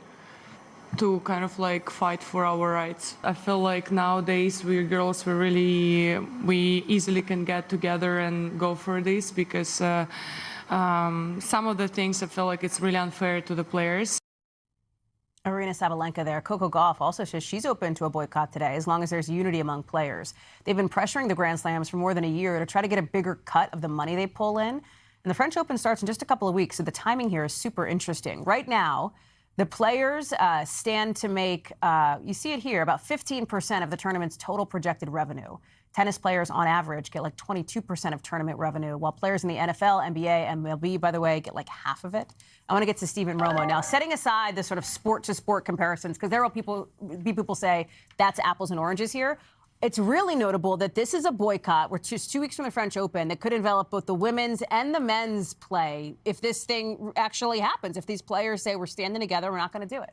to kind of like fight for our rights. I feel like nowadays we girls we easily can get together and go for this, because some of the things I feel like it's really unfair to the players. Arena Sabalenka there. Coco Gauff also says she's open to a boycott today as long as there's unity among players. They've been pressuring the Grand Slams for more than a year to try to get a bigger cut of the money they pull in. And the French Open starts in just a couple of weeks, so the timing here is super interesting. Right now, the players stand to make, you see it here, about 15% of the tournament's total projected revenue. Tennis players, on average, get like 22% of tournament revenue, while players in the NFL, NBA, and MLB, by the way, get like half of it. I want to get to Stephen Romo now. Setting aside the sort of sport-to-sport comparisons, because there are people say that's apples and oranges here. It's really notable that this is a boycott. We're just 2 weeks from the French Open that could envelop both the women's and the men's play if this thing actually happens. If these players say we're standing together, we're not going to do it.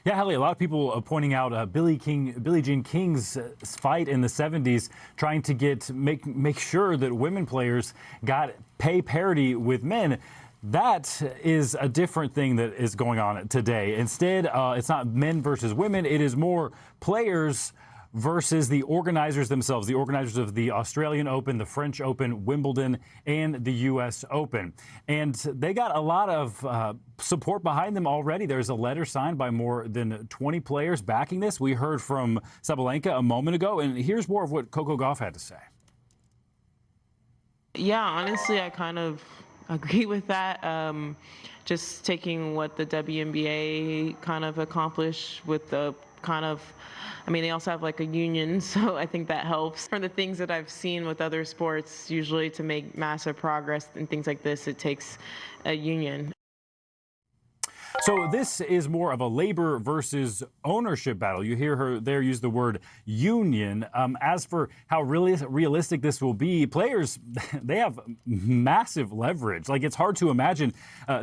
Yeah, Hallie, a lot of people are pointing out Billie Jean King's fight in the 70s, trying to make sure that women players got pay parity with men. That is a different thing that is going on today. Instead, it's not men versus women. It is more players versus the organizers themselves, the organizers of the Australian Open, the French Open, Wimbledon, and the U.S. Open. And they got a lot of support behind them already. There's a letter signed by more than 20 players backing this. We heard from Sabalenka a moment ago, and here's more of what Coco Gauff had to say. Yeah, honestly, I kind of agree with that. Just taking what the WNBA kind of accomplished with the kind of, they also have like a union, so I think that helps. From the things that I've seen with other sports, usually to make massive progress and things like this, it takes a union. So this is more of a labor versus ownership battle. You hear her there use the word union. As for how realistic this will be, players, they have massive leverage. Like, it's hard to imagine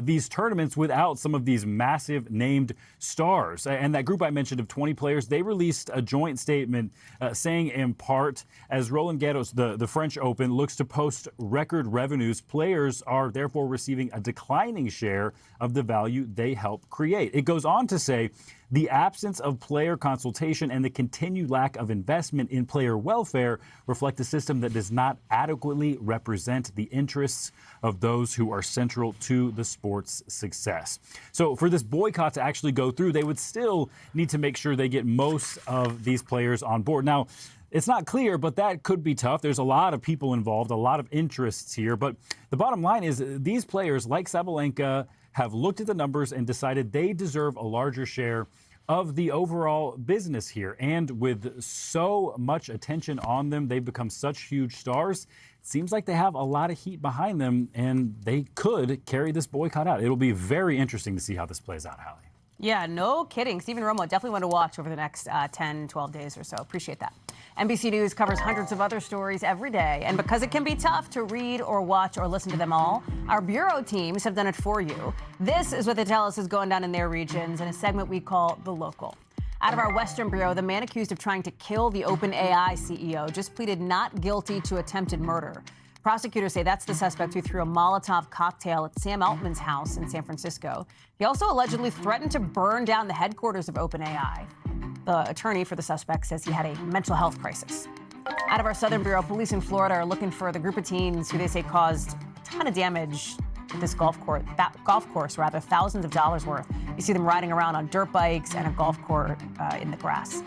these tournaments without some of these massive named stars. And that group I mentioned of 20 players, they released a joint statement saying in part, as Roland Garros, the French Open, looks to post record revenues, players are therefore receiving a declining share of the value they help create. It goes on to say the absence of player consultation and the continued lack of investment in player welfare reflect a system that does not adequately represent the interests of those who are central to the sport's success. So for this boycott to actually go through, they would still need to make sure they get most of these players on board. Now, it's not clear, but that could be tough. There's a lot of people involved, a lot of interests here. But the bottom line is these players, like Sabalenka, have looked at the numbers and decided they deserve a larger share of the overall business here. And with so much attention on them, they've become such huge stars. It seems like they have a lot of heat behind them, and they could carry this boycott out. It'll be very interesting to see how this plays out, Hallie. Yeah, no kidding. Stephen Romo, definitely want to watch over the next 10, 12 days or so. Appreciate that. NBC News covers hundreds of other stories every day. And because it can be tough to read or watch or listen to them all, our bureau teams have done it for you. This is what they tell us is going down in their regions in a segment we call The Local. Out of our Western Bureau, the man accused of trying to kill the OpenAI CEO just pleaded not guilty to attempted murder. Prosecutors say that's the suspect who threw a Molotov cocktail at Sam Altman's house in San Francisco. He also allegedly threatened to burn down the headquarters of OpenAI. The attorney for the suspect says he had a mental health crisis. Out of our Southern Bureau, police in Florida are looking for the group of teens who they say caused a ton of damage at this golf course, thousands of dollars worth. You see them riding around on dirt bikes and a golf court in the grass.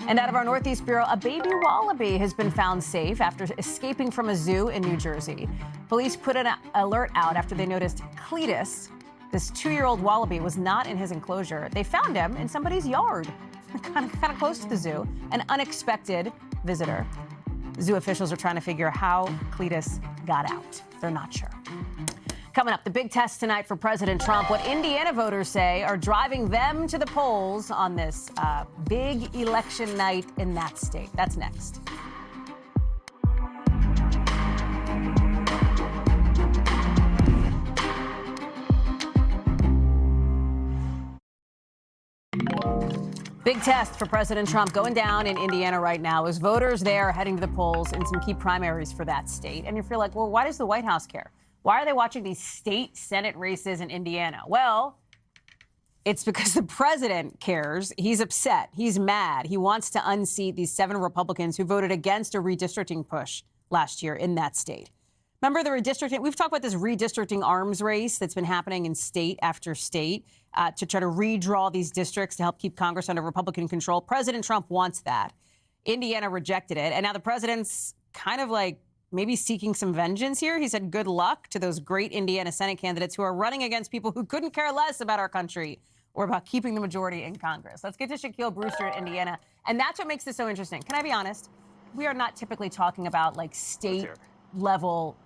And out of our Northeast Bureau, a baby wallaby has been found safe after escaping from a zoo in New Jersey. Police put an alert out after they noticed Cletus, this 2-year-old wallaby, was not in his enclosure. They found him in somebody's yard, kind of close to the zoo, an unexpected visitor. Zoo officials are trying to figure out how Cletus got out. They're not sure. Coming up, the big test tonight for President Trump, what Indiana voters say are driving them to the polls on this big election night in that state. That's next. Big test for President Trump going down in Indiana right now as voters there are heading to the polls in some key primaries for that state. And if you're like, well, why does the White House care? Why are they watching these state Senate races in Indiana? Well, it's because the president cares. He's upset. He's mad. He wants to unseat these 7 Republicans who voted against a redistricting push last year in that state. Remember the redistricting? We've talked about this redistricting arms race that's been happening in state after state to try to redraw these districts to help keep Congress under Republican control. President Trump wants that. Indiana rejected it. And now the president's kind of like maybe seeking some vengeance here. He said good luck to those great Indiana Senate candidates who are running against people who couldn't care less about our country or about keeping the majority in Congress. Let's get to Shaquille Brewster in Indiana. And that's what makes this so interesting. Can I be honest? We are not typically talking about like state level,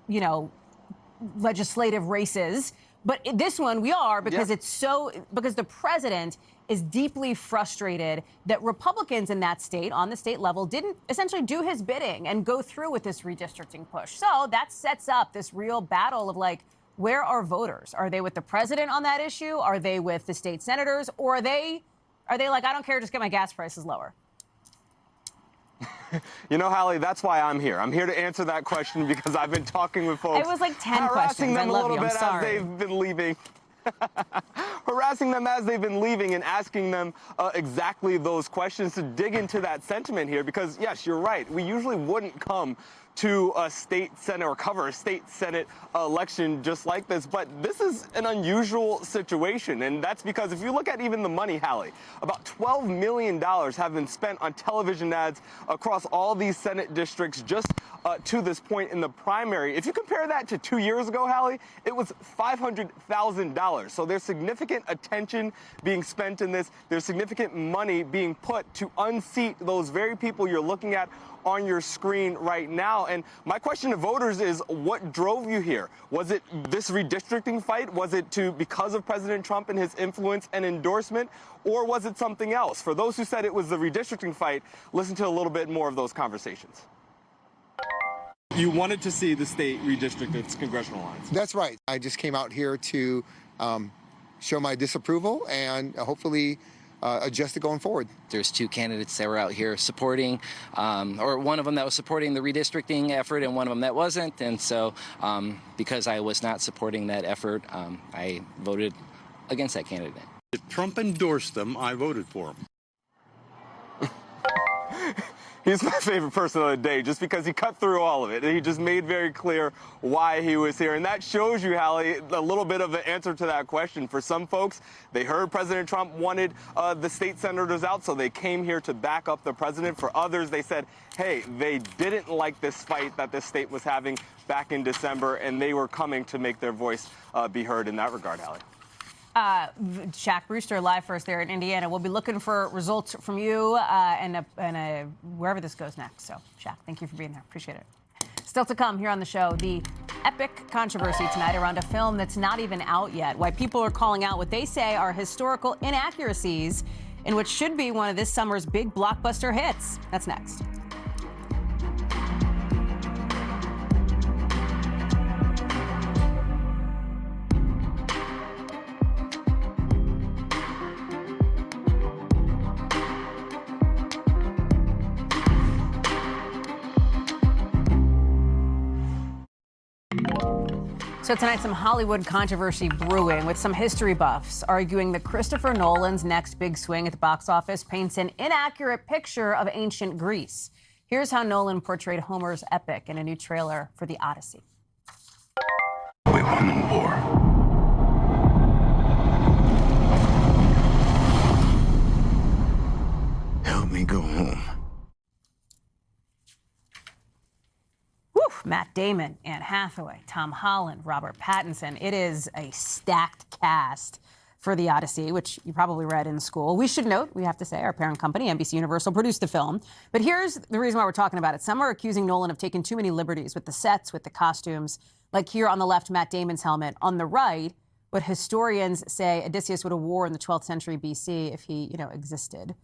legislative races. But this one we are because because the president is deeply frustrated that Republicans in that state on the state level didn't essentially do his bidding and go through with this redistricting push. So that sets up this real battle of like, where are voters? Are they with the president on that issue? Are they with the state senators? Or are they like, I don't care, just get my gas prices lower? You know, Hallie, that's why I'm here. I'm here to answer that question because I've been talking with folks. It was like 10 harassing questions. them I love a little you. bit as they've been leaving. Harassing them as they've been leaving and asking them exactly those questions to dig into that sentiment here because, yes, you're right. We usually wouldn't come to a state senate or cover a state senate election just like this. But this is an unusual situation. And that's because if you look at even the money, Hallie, about $12 million have been spent on television ads across all these Senate districts just to this point in the primary. If you compare that to 2 years ago, Hallie, it was $500,000. So there's significant attention being spent in this. There's significant money being put to unseat those very people you're looking at on your screen right now. And my question to voters is, what drove you here? Was it this redistricting fight? Was it because of President Trump and his influence and endorsement? Or was it something else? For those who said it was the redistricting fight, listen to a little bit more of those conversations. You wanted to see the state redistrict its congressional lines. That's right. I just came out here to show my disapproval and hopefully adjust it going forward. There's 2 candidates that were out here supporting, or one of them that was supporting the redistricting effort and one of them that wasn't. And so because I was not supporting that effort, I voted against that candidate. If Trump endorsed them, I voted for him. He's my favorite person of the day just because he cut through all of it. And he just made very clear why he was here. And that shows you, Hallie, a little bit of an answer to that question. For some folks, they heard President Trump wanted the state senators out, so they came here to back up the president. For others, they said, hey, they didn't like this fight that this state was having back in December, and they were coming to make their voice be heard in that regard, Hallie. Shaq Brewster live for us there in Indiana. We'll be looking for results from you and wherever this goes next. So, Shaq, thank you for being there. Appreciate it. Still to come here on the show, the epic controversy tonight around a film that's not even out yet. Why people are calling out what they say are historical inaccuracies in what should be one of this summer's big blockbuster hits. That's next. So tonight, some Hollywood controversy brewing with some history buffs arguing that Christopher Nolan's next big swing at the box office paints an inaccurate picture of ancient Greece. Here's how Nolan portrayed Homer's epic in a new trailer for The Odyssey. We won the war. Help me go home. Matt Damon, Anne Hathaway, Tom Holland, Robert Pattinson. It is a stacked cast for The Odyssey, which you probably read in school. We should note, we have to say, our parent company, NBC Universal, produced the film. But here's the reason why we're talking about it. Some are accusing Nolan of taking too many liberties with the sets, with the costumes. Like here on the left, Matt Damon's helmet. On the right, what historians say Odysseus would have wore in the 12th century BC if he, existed.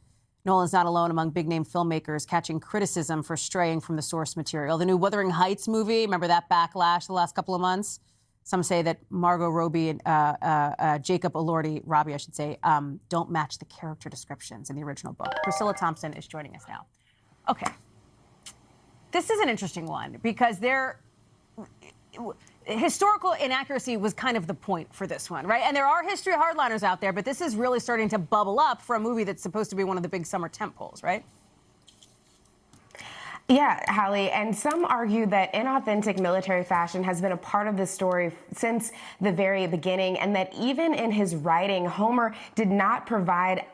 Nolan's not alone among big-name filmmakers catching criticism for straying from the source material. The new Wuthering Heights movie, remember that backlash the last couple of months? Some say that Margot Robbie and Jacob Elordi, I should say, don't match the character descriptions in the original book. Priscilla Thompson is joining us now. Okay. This is an interesting one because historical inaccuracy was kind of the point for this one, right? And there are history hardliners out there, but this is really starting to bubble up for a movie that's supposed to be one of the big summer tentpoles, right? Yeah, Hallie, and some argue that inauthentic military fashion has been a part of this story since the very beginning, and that even in his writing, Homer did not provide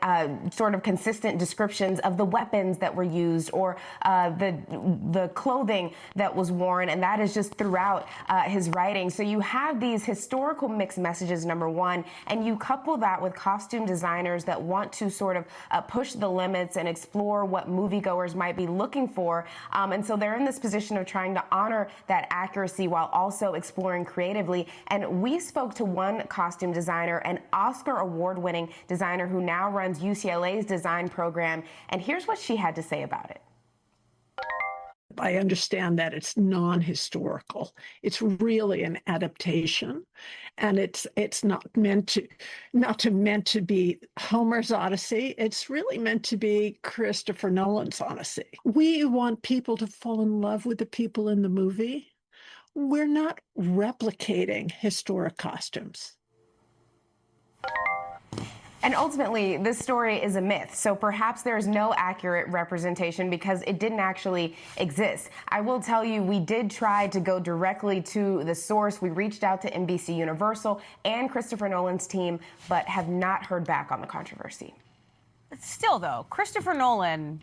sort of consistent descriptions of the weapons that were used or the clothing that was worn, and that is just throughout his writing. So you have these historical mixed messages, number one, and you couple that with costume designers that want to sort of push the limits and explore what moviegoers might be looking for. And so they're in this position of trying to honor that accuracy while also exploring creatively. And we spoke to one costume designer, an Oscar award-winning designer who now runs UCLA's design program. And here's what she had to say about it. I understand that it's non-historical. It's really an adaptation, and it's not meant to be Homer's Odyssey. It's really meant to be Christopher Nolan's Odyssey. We want people to fall in love with the people in the movie. We're not replicating historic costumes. And ultimately, this story is a myth, so perhaps there's no accurate representation because it didn't actually exist. I will tell you, we did try to go directly to the source. We reached out to NBC Universal and Christopher Nolan's team, but have not heard back on the controversy. Still, though, Christopher Nolan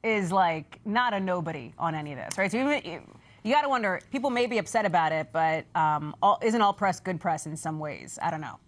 is like not a nobody on any of this, right? So you got to wonder, people may be upset about it, but isn't all press good press in some ways? I don't know.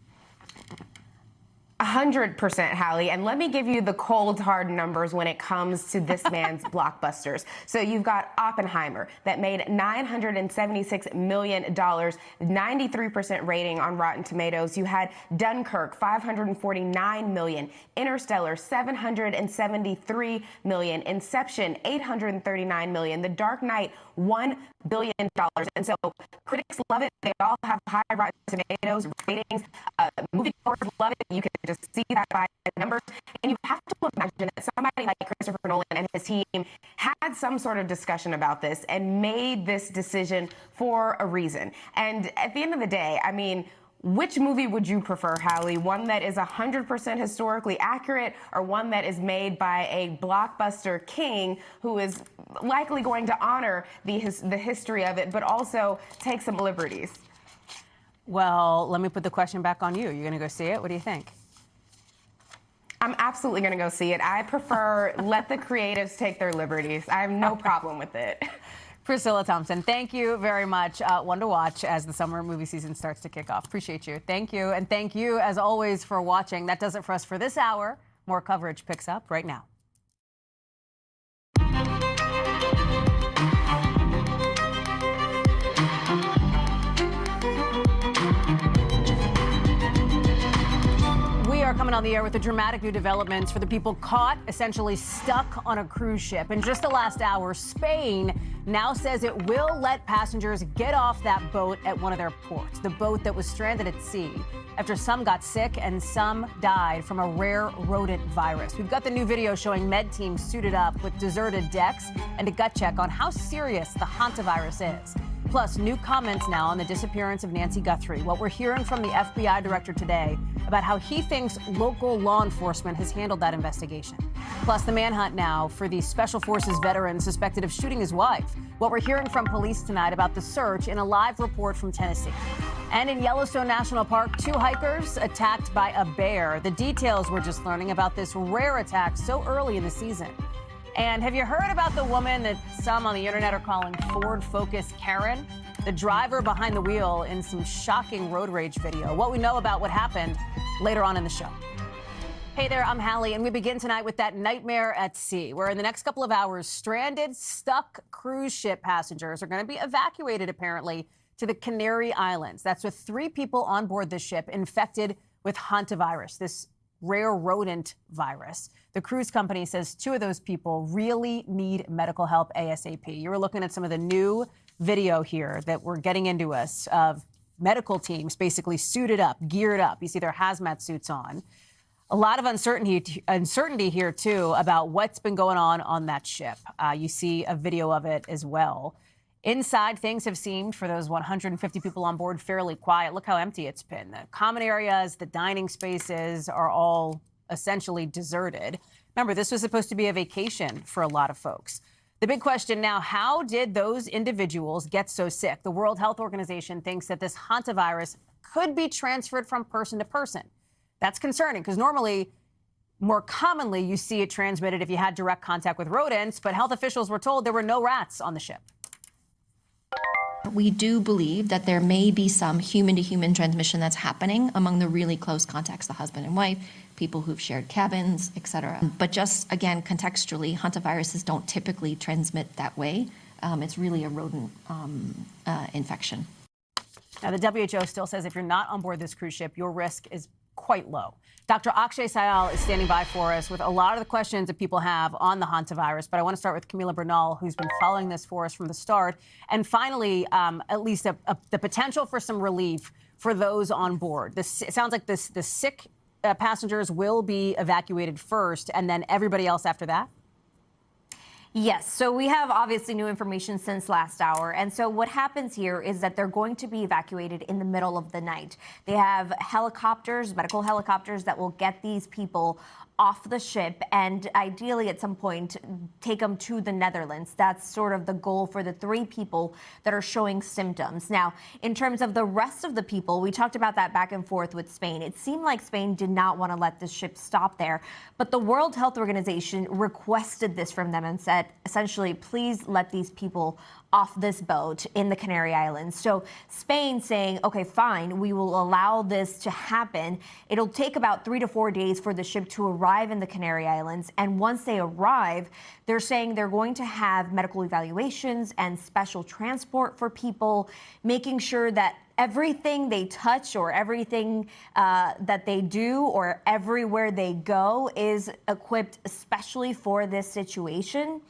100%, Hallie. And let me give you the cold, hard numbers when it comes to this man's blockbusters. So you've got Oppenheimer that made $976 million, 93% rating on Rotten Tomatoes. You had Dunkirk, $549 million. Interstellar, $773 million. Inception, $839 million. The Dark Knight, $1 billion. And so critics love it. They all have high Rotten Tomatoes ratings. Moviegoers love it. You can just see that by the numbers. And you have to imagine that somebody like Christopher Nolan and his team had some sort of discussion about this and made this decision for a reason. And at the end of the day, I mean, which movie would you prefer, Hallie? One that is 100% historically accurate, or one that is made by a blockbuster king who is likely going to honor the history of it, but also take some liberties? Well, let me put the question back on you. You're going to go see it? What do you think? I'm absolutely going to go see it. I prefer let the creatives take their liberties. I have no problem with it. Priscilla Thompson, thank you very much. One to watch as the summer movie season starts to kick off. Appreciate you. Thank you. And thank you, as always, for watching. That does it for us for this hour. More coverage picks up right now. We are coming on the air with the dramatic new developments for the people caught, essentially stuck on a cruise ship. In just the last hour, Spain now says it will let passengers get off that boat at one of their ports, the boat that was stranded at sea after some got sick and some died from a rare rodent virus. We've got the new video showing med teams suited up with deserted decks and a gut check on how serious the hantavirus is. Plus, new comments now on the disappearance of Nancy Guthrie. What we're hearing from the FBI director today about how he thinks local law enforcement has handled that investigation. Plus, the manhunt now for the Special Forces veteran suspected of shooting his wife. What we're hearing from police tonight about the search in a live report from Tennessee. And in Yellowstone National Park, 2 hikers attacked by a bear. The details we're just learning about this rare attack so early in the season. And have you heard about the woman that some on the internet are calling Ford Focus Karen? The driver behind the wheel in some shocking road rage video. What we know about what happened later on in the show. Hey there, I'm Hallie, and we begin tonight with that nightmare at sea, where in the next couple of hours, stranded, stuck cruise ship passengers are going to be evacuated, apparently, to the Canary Islands. That's with 3 people on board the ship infected with hantavirus, this rare rodent virus. The cruise company says 2 of those people really need medical help ASAP. You were looking at some of the new video here that we're getting into us of medical teams basically suited up, geared up. You see their hazmat suits on. A lot of uncertainty here, too, about what's been going on that ship. You see a video of it as well. Inside, things have seemed, for those 150 people on board, fairly quiet. Look how empty it's been. The common areas, the dining spaces are all essentially deserted. Remember, this was supposed to be a vacation for a lot of folks. The big question now, how did those individuals get so sick? The World Health Organization thinks that this hantavirus could be transferred from person to person. That's concerning because normally, more commonly, you see it transmitted if you had direct contact with rodents, but health officials were told there were no rats on the ship. We do believe that there may be some human-to-human transmission that's happening among the really close contacts, the husband and wife, people who've shared cabins, etc. But just, again, contextually, hantaviruses don't typically transmit that way. It's really a rodent infection. Now, the WHO still says if you're not on board this cruise ship, your risk is quite low. Dr. Akshay Syal is standing by for us with a lot of the questions that people have on the hantavirus, but I want to start with Camila Bernal, who's been following this for us from the start. And finally, at least the potential for some relief for those on board. It sounds like the sick passengers will be evacuated first, and then everybody else after that? Yes, so we have obviously new information since last hour. And so what happens here is that they're going to be evacuated in the middle of the night. They have helicopters, medical helicopters that will get these people off the ship and ideally at some point take them to the Netherlands. That's sort of the goal for the 3 people that are showing symptoms. Now, in terms of the rest of the people, we talked about that back and forth with Spain. It seemed like Spain did not want to let the ship stop there, but the World Health Organization requested this from them and said, essentially, please let these people off this boat in the Canary Islands. So Spain saying, okay, fine, we will allow this to happen. It'll take about 3 to 4 days for the ship to arrive in the Canary Islands. And once they arrive, they're saying they're going to have medical evaluations and special transport for people, making sure that everything they touch or everything that they do or everywhere they go is equipped especially for this situation.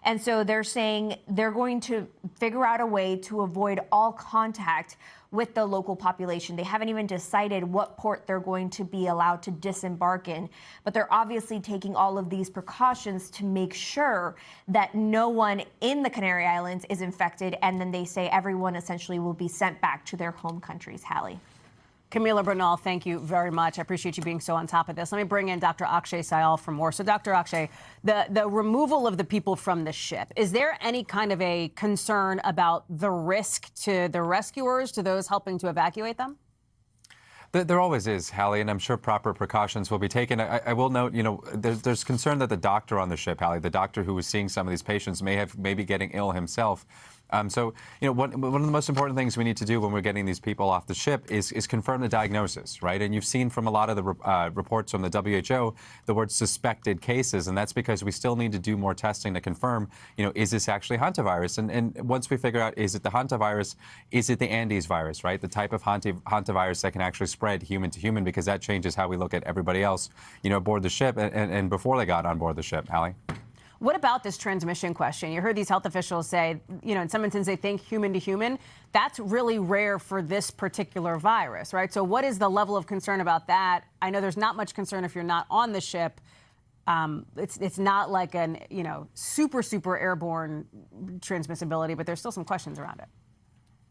And so they're saying they're going to figure out a way to avoid all contact with the local population. They haven't even decided what port they're going to be allowed to disembark in, but they're obviously taking all of these precautions to make sure that no one in the Canary Islands is infected, and then they say everyone essentially will be sent back to their home countries. Hallie. Camila Bernal, thank you very much. I appreciate you being so on top of this. Let me bring in Dr. Akshay Syal for more. So, Dr. Akshay, the removal of the people from the ship, is there any kind of a concern about the risk to the rescuers, to those helping to evacuate them? There always is, Hallie, and I'm sure proper precautions will be taken. I will note, there's concern that the doctor on the ship, Hallie, the doctor who was seeing some of these patients may be getting ill himself. So, one of the most important things we need to do when we're getting these people off the ship is confirm the diagnosis, right? And you've seen from a lot of the reports from the WHO the word suspected cases, and that's because we still need to do more testing to confirm, is this actually hantavirus? And once we figure out, is it the hantavirus, is it the Andes virus, right? The type of hantavirus that can actually spread human to human, because that changes how we look at everybody else, aboard the ship and before they got on board the ship, Hallie. What about this transmission question? You heard these health officials say, in some instances they think human to human. That's really rare for this particular virus, right? So what is the level of concern about that? I know there's not much concern if you're not on the ship. It's not like an, super airborne transmissibility, but there's still some questions around it.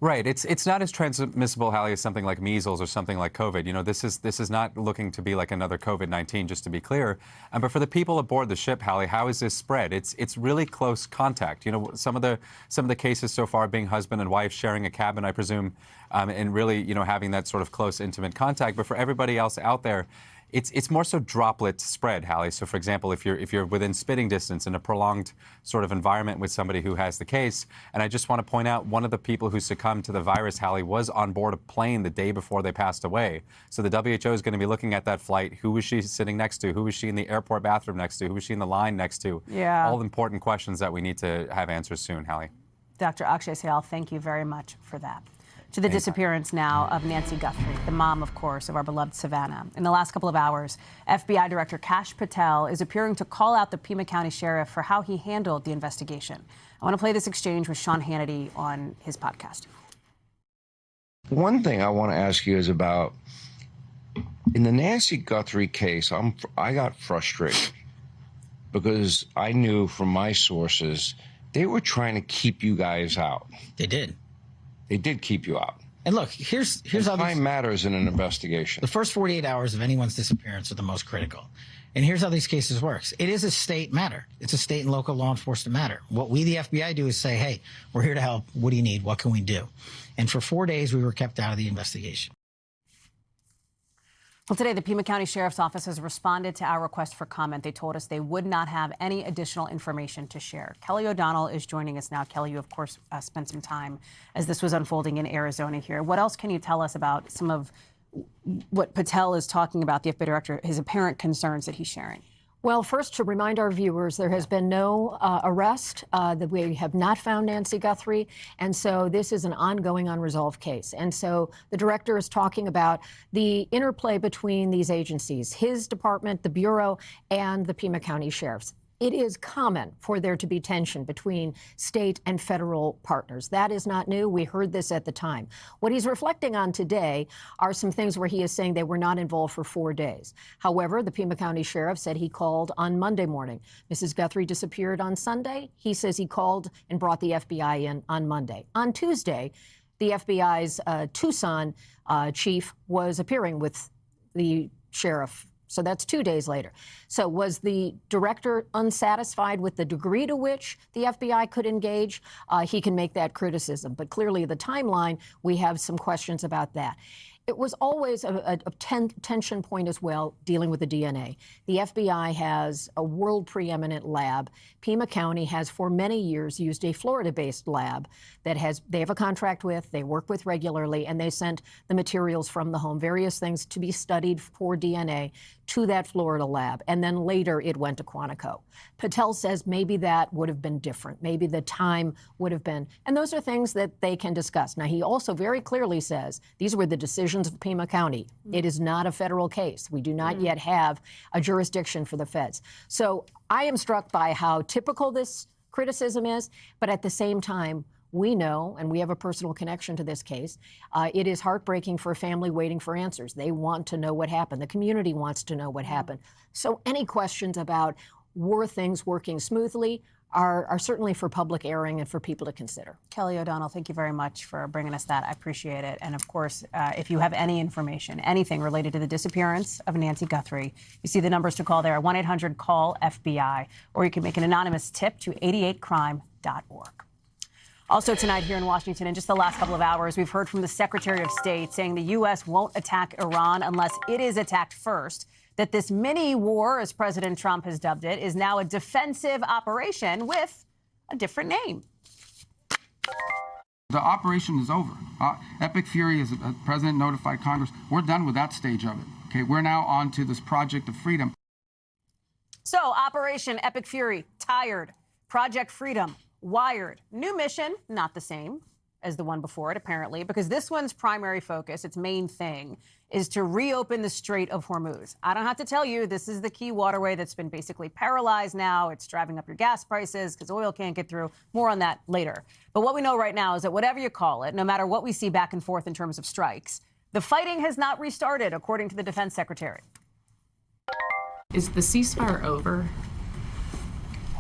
Right. It's not as transmissible, Hallie, as something like measles or something like COVID. This is not looking to be like another COVID-19, just to be clear. But for the people aboard the ship, Hallie, how is this spread? It's really close contact. Some of the cases so far being husband and wife sharing a cabin, I presume, and really, having that sort of close, intimate contact. But for everybody else out there, it's more so droplet spread, Hallie. So, for example, if you're within spitting distance in a prolonged sort of environment with somebody who has the case, and I just want to point out, one of the people who succumbed to the virus, Hallie, was on board a plane the day before they passed away. So the WHO is going to be looking at that flight. Who was she sitting next to? Who was she in the airport bathroom next to? Who was she in the line next to? Yeah. All important questions that we need to have answers soon, Hallie. Dr. Akshay Syal, thank you very much for that. To the disappearance now of Nancy Guthrie, the mom, of course, of our beloved Savannah. In the last couple of hours, FBI Director Kash Patel is appearing to call out the Pima County Sheriff for how he handled the investigation. I want to play this exchange with Sean Hannity on his podcast. One thing I want to ask you is about, in the Nancy Guthrie case, I got frustrated because I knew from my sources they were trying to keep you guys out. They did. They did keep you out. And look, here's how time matters in an investigation. The first 48 hours of anyone's disappearance are the most critical. And here's how these cases works. It is a state matter. It's a state and local law enforcement matter. What we, the FBI, do is say, hey, we're here to help. What do you need? What can we do? And for 4 days, we were kept out of the investigation. Well, today, the Pima County Sheriff's Office has responded to our request for comment. They told us they would not have any additional information to share. Kelly O'Donnell is joining us now. Kelly, you, of course, spent some time as this was unfolding in Arizona here. What else can you tell us about some of what Patel is talking about, the FBI director, his apparent concerns that he's sharing? Well, first, to remind our viewers, there has been no arrest. That we have not found Nancy Guthrie. And so this is an ongoing unresolved case. And so the director is talking about the interplay between these agencies, his department, the Bureau, and the Pima County Sheriff's. It is common for there to be tension between state and federal partners. That is not new. We heard this at the time. What he's reflecting on today are some things where he is saying they were not involved for 4 days. However, the Pima County Sheriff said he called on Monday morning. Mrs. Guthrie disappeared on Sunday. He says he called and brought the FBI in on Monday. On Tuesday, the FBI's Tucson chief was appearing with the sheriff. So that's 2 days later. So was the director unsatisfied with the degree to which the FBI could engage? He can make that criticism. But clearly the timeline, we have some questions about that. It was always a tension point as well, dealing with the DNA. The FBI has a world preeminent lab. Pima County has for many years used a Florida-based lab that they have a contract with, they work with regularly, and they sent the materials from the home, various things to be studied for DNA, to that Florida lab. And then later it went to Quantico. Patel says maybe that would have been different. Maybe the time would have been. And those are things that they can discuss. Now, he also very clearly says these were the decisions of Pima County. It is not a federal case. We do not yet have a jurisdiction for the feds. So I am struck by how typical this criticism is, but at the same time, we know, and we have a personal connection to this case, it is heartbreaking for a family waiting for answers. They want to know what happened. The community wants to know what happened. So any questions about were things working smoothly are certainly for public airing and for people to consider. Kelly O'Donnell, thank you very much for bringing us that. I appreciate it. And of course, if you have any information, anything related to the disappearance of Nancy Guthrie, you see the numbers to call there, 1-800-CALL-FBI, or you can make an anonymous tip to 88crime.org. Also tonight here in Washington, in just the last couple of hours, we've heard from the Secretary of State saying the U.S. won't attack Iran unless it is attacked first, that this mini war, as President Trump has dubbed it, is now a defensive operation with a different name. The operation is over. Epic Fury, as the president notified Congress, we're done with that stage of it. Okay, we're now on to this Project of Freedom. So, Operation Epic Fury, tired. Project Freedom, wired. New mission, not the same as the one before it, apparently, because this one's primary focus, its main thing, is to reopen the Strait of Hormuz. I don't have to tell you, this is the key waterway that's been basically paralyzed now. It's driving up your gas prices because oil can't get through. More on that later. But what we know right now is that whatever you call it, no matter what we see back and forth in terms of strikes, the fighting has not restarted, according to the Defense Secretary. Is the ceasefire over?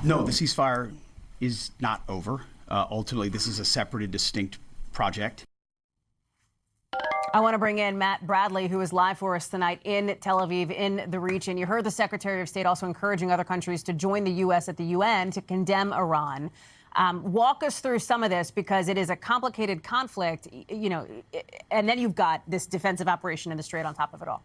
No, the ceasefire is not over. Ultimately, this is a separate and distinct project. I want to bring in Matt Bradley, who is live for us tonight in Tel Aviv, in the region. You heard the Secretary of State also encouraging other countries to join the U.S. at the UN to condemn Iran. Walk us through some of this, because it is a complicated conflict, you know, and then you've got this defensive operation in the Strait on top of it all.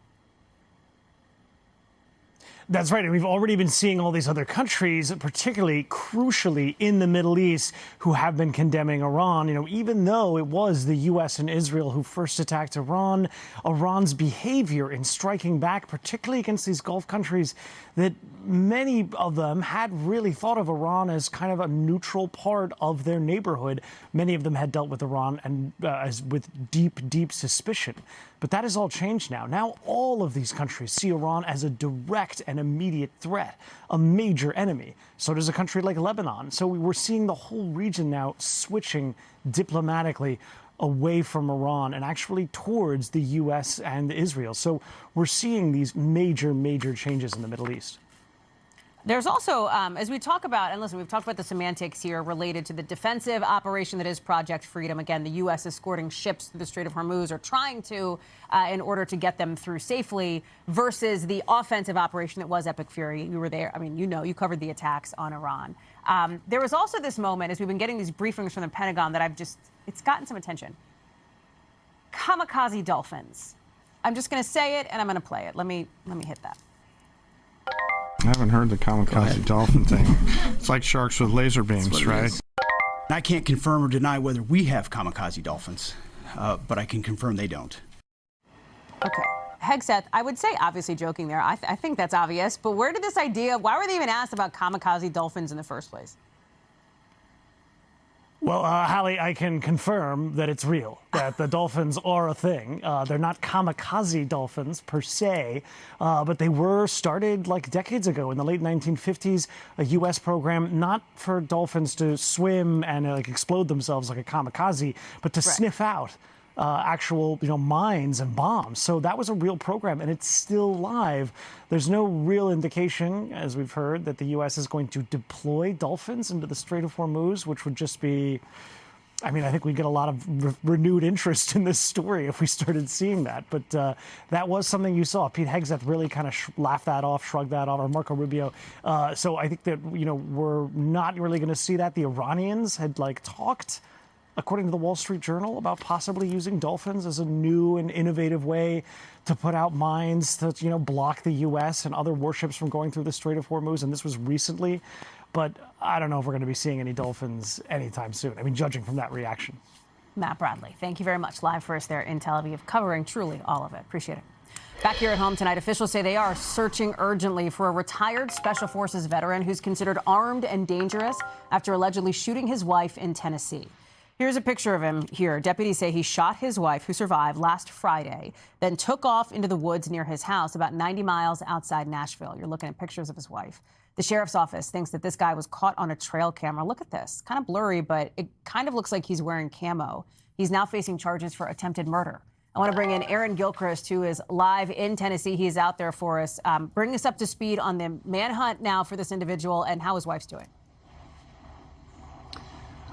That's right. And we've already been seeing all these other countries, particularly crucially in the Middle East, who have been condemning Iran. You know, even though it was the U.S. and Israel who first attacked Iran, Iran's behavior in striking back, particularly against these Gulf countries, that many of them had really thought of Iran as kind of a neutral part of their neighborhood. Many of them had dealt with Iran and as with deep, deep suspicion. But that has all changed now. Now all of these countries see Iran as a direct and immediate threat, a major enemy. So does a country like Lebanon. So we're seeing the whole region now switching diplomatically away from Iran and actually towards the U.S. and Israel. So we're seeing these major, major changes in the Middle East. There's also, as we talk about, and listen, we've talked about the semantics here related to the defensive operation that is Project Freedom. Again, the U.S. escorting ships through the Strait of Hormuz, or trying to, in order to get them through safely, versus the offensive operation that was Epic Fury. You were there. I mean, you covered the attacks on Iran. There was also this moment, as we've been getting these briefings from the Pentagon, that it's gotten some attention. Kamikaze dolphins. I'm just going to say it, and I'm going to play it. Let me hit that. I haven't heard the kamikaze dolphin thing. It's like sharks with laser beams, right? I can't confirm or deny whether we have kamikaze dolphins, but I can confirm they don't. Okay. Hegseth, I would say, obviously joking there, I think that's obvious, but where did this idea, why were they even asked about kamikaze dolphins in the first place? Well, Hallie, I can confirm that it's real, that the dolphins are a thing. They're not kamikaze dolphins per se, but they were started like decades ago in the late 1950s, a U.S. program not for dolphins to swim and explode themselves like a kamikaze, but to sniff out actual, mines and bombs. So that was a real program, and it's still live. There's no real indication, as we've heard, that the U.S. is going to deploy dolphins into the Strait of Hormuz, which would just be, I think we'd get a lot of renewed interest in this story if we started seeing that. But that was something you saw. Pete Hegseth really kind of laughed that off, shrugged that off, or Marco Rubio. So I think that, we're not really going to see that. The Iranians had talked, according to the Wall Street Journal, about possibly using dolphins as a new and innovative way to put out mines to, block the U.S. and other warships from going through the Strait of Hormuz. And this was recently. But I don't know if we're going to be seeing any dolphins anytime soon. Judging from that reaction. Matt Bradley, thank you very much. Live for us there in Tel Aviv, covering truly all of it. Appreciate it. Back here at home tonight, officials say they are searching urgently for a retired Special Forces veteran who's considered armed and dangerous after allegedly shooting his wife in Tennessee. Here's a picture of him here. Deputies say he shot his wife, who survived, last Friday, then took off into the woods near his house about 90 miles outside Nashville. You're looking at pictures of his wife. The sheriff's office thinks that this guy was caught on a trail camera. Look at this. Kind of blurry, but it kind of looks like he's wearing camo. He's now facing charges for attempted murder. I want to bring in Aaron Gilchrist, who is live in Tennessee. He's out there for us. Bring us up to speed on the manhunt now for this individual and how his wife's doing.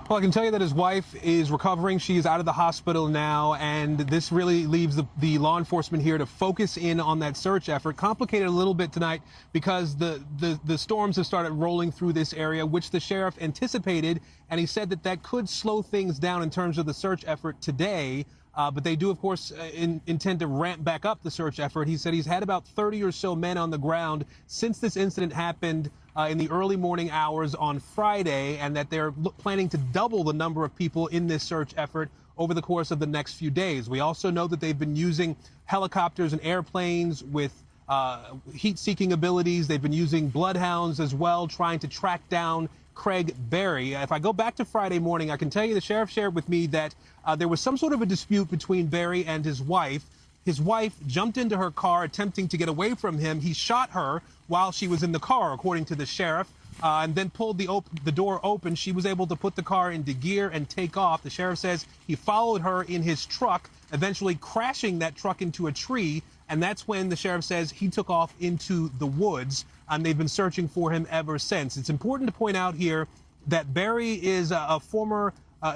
Well, I can tell you that his wife is recovering. She is out of the hospital now, and this really leaves the law enforcement here to focus in on that search effort. Complicated a little bit tonight because the storms have started rolling through this area, which the sheriff anticipated, and he said that could slow things down in terms of the search effort today. But they do, of course, intend to ramp back up the search effort. He said he's had about 30 or so men on the ground since this incident happened in the early morning hours on Friday, and that they're planning to double the number of people in this search effort over the course of the next few days. We also know that they've been using helicopters and airplanes with heat-seeking abilities. They've been using bloodhounds as well, trying to track down Craig Berry. If I go back to Friday morning, I can tell you the sheriff shared with me that there was some sort of a dispute between Berry and his wife. His wife jumped into her car attempting to get away from him. He shot her while she was in the car, according to the sheriff, and then pulled the door open. She was able to put the car into gear and take off. The sheriff says he followed her in his truck, eventually crashing that truck into a tree. And that's when the sheriff says he took off into the woods, and they've been searching for him ever since. It's important to point out here that Berry is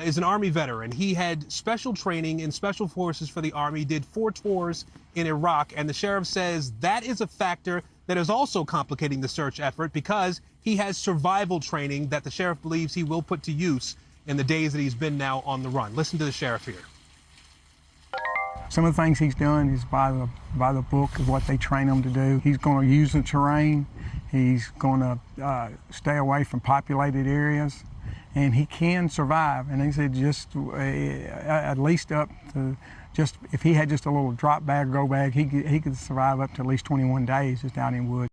is an Army veteran. He had special training in Special Forces for the Army, did 4 tours in Iraq, and the sheriff says that is a factor that is also complicating the search effort because he has survival training that the sheriff believes he will put to use in the days that he's been now on the run. Listen to the sheriff here. Some of the things he's done is by the book of what they train him to do. He's going to use the terrain. He's going to stay away from populated areas, and he can survive. And he said just at least up to just if he had just a little drop bag, go bag, he could survive up to at least 21 days just out in woods.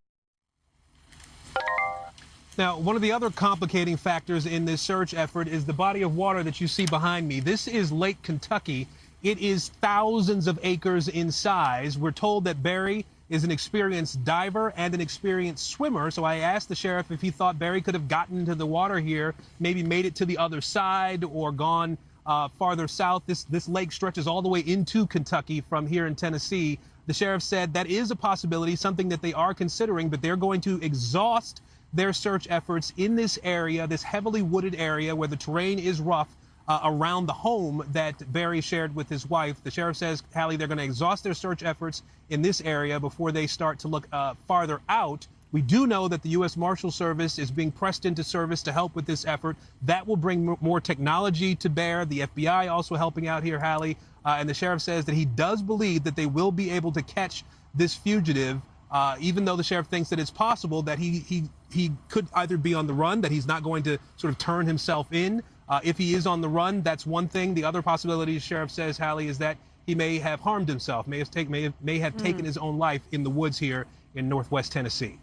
Now, one of the other complicating factors in this search effort is the body of water that you see behind me. This is Lake Kentucky. It is thousands of acres in size. We're told that Barry is an experienced diver and an experienced swimmer. So I asked the sheriff if he thought Barry could have gotten into the water here, maybe made it to the other side or gone farther south. This lake stretches all the way into Kentucky from here in Tennessee. The sheriff said that is a possibility, something that they are considering, but they're going to exhaust their search efforts in this area, this heavily wooded area where the terrain is rough around the home that Barry shared with his wife. The sheriff says, Hallie, they're going to exhaust their search efforts in this area before they start to look farther out. We do know that the U.S. Marshal Service is being pressed into service to help with this effort. That will bring more technology to bear. The FBI also helping out here, Hallie. And the sheriff says that he does believe that they will be able to catch this fugitive, even though the sheriff thinks that it's possible that he could either be on the run, that he's not going to sort of turn himself in. If he is on the run, that's one thing. The other possibility, the sheriff says, Hallie, is that he may have harmed himself, may have taken his own life in the woods here in Northwest Tennessee.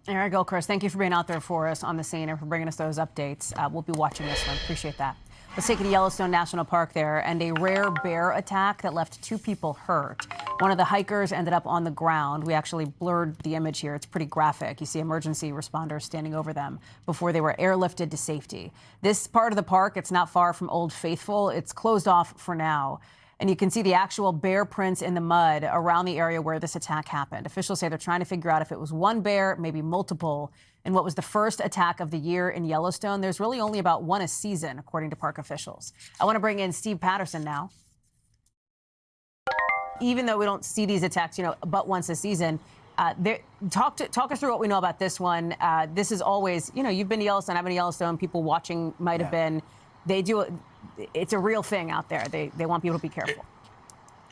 There you go, Chris. Thank you for being out there for us on the scene and for bringing us those updates. We'll be watching this one. Appreciate that. Let's take it to Yellowstone National Park there, and a rare bear attack that left 2 people hurt. One of the hikers ended up on the ground. We actually blurred the image here. It's pretty graphic. You see emergency responders standing over them before they were airlifted to safety. This part of the park, it's not far from Old Faithful. It's closed off for now. And you can see the actual bear prints in the mud around the area where this attack happened. Officials say they're trying to figure out if it was one bear, maybe multiple. In what was the first attack of the year in Yellowstone, there's really only about one a season, according to park officials. I want to bring in Steve Patterson now. Even though we don't see these attacks, but once a season, talk us through what we know about this one. This is always, you've been to Yellowstone, I've been to Yellowstone. People watching might have been. They do. It's a real thing out there. They want people to be careful.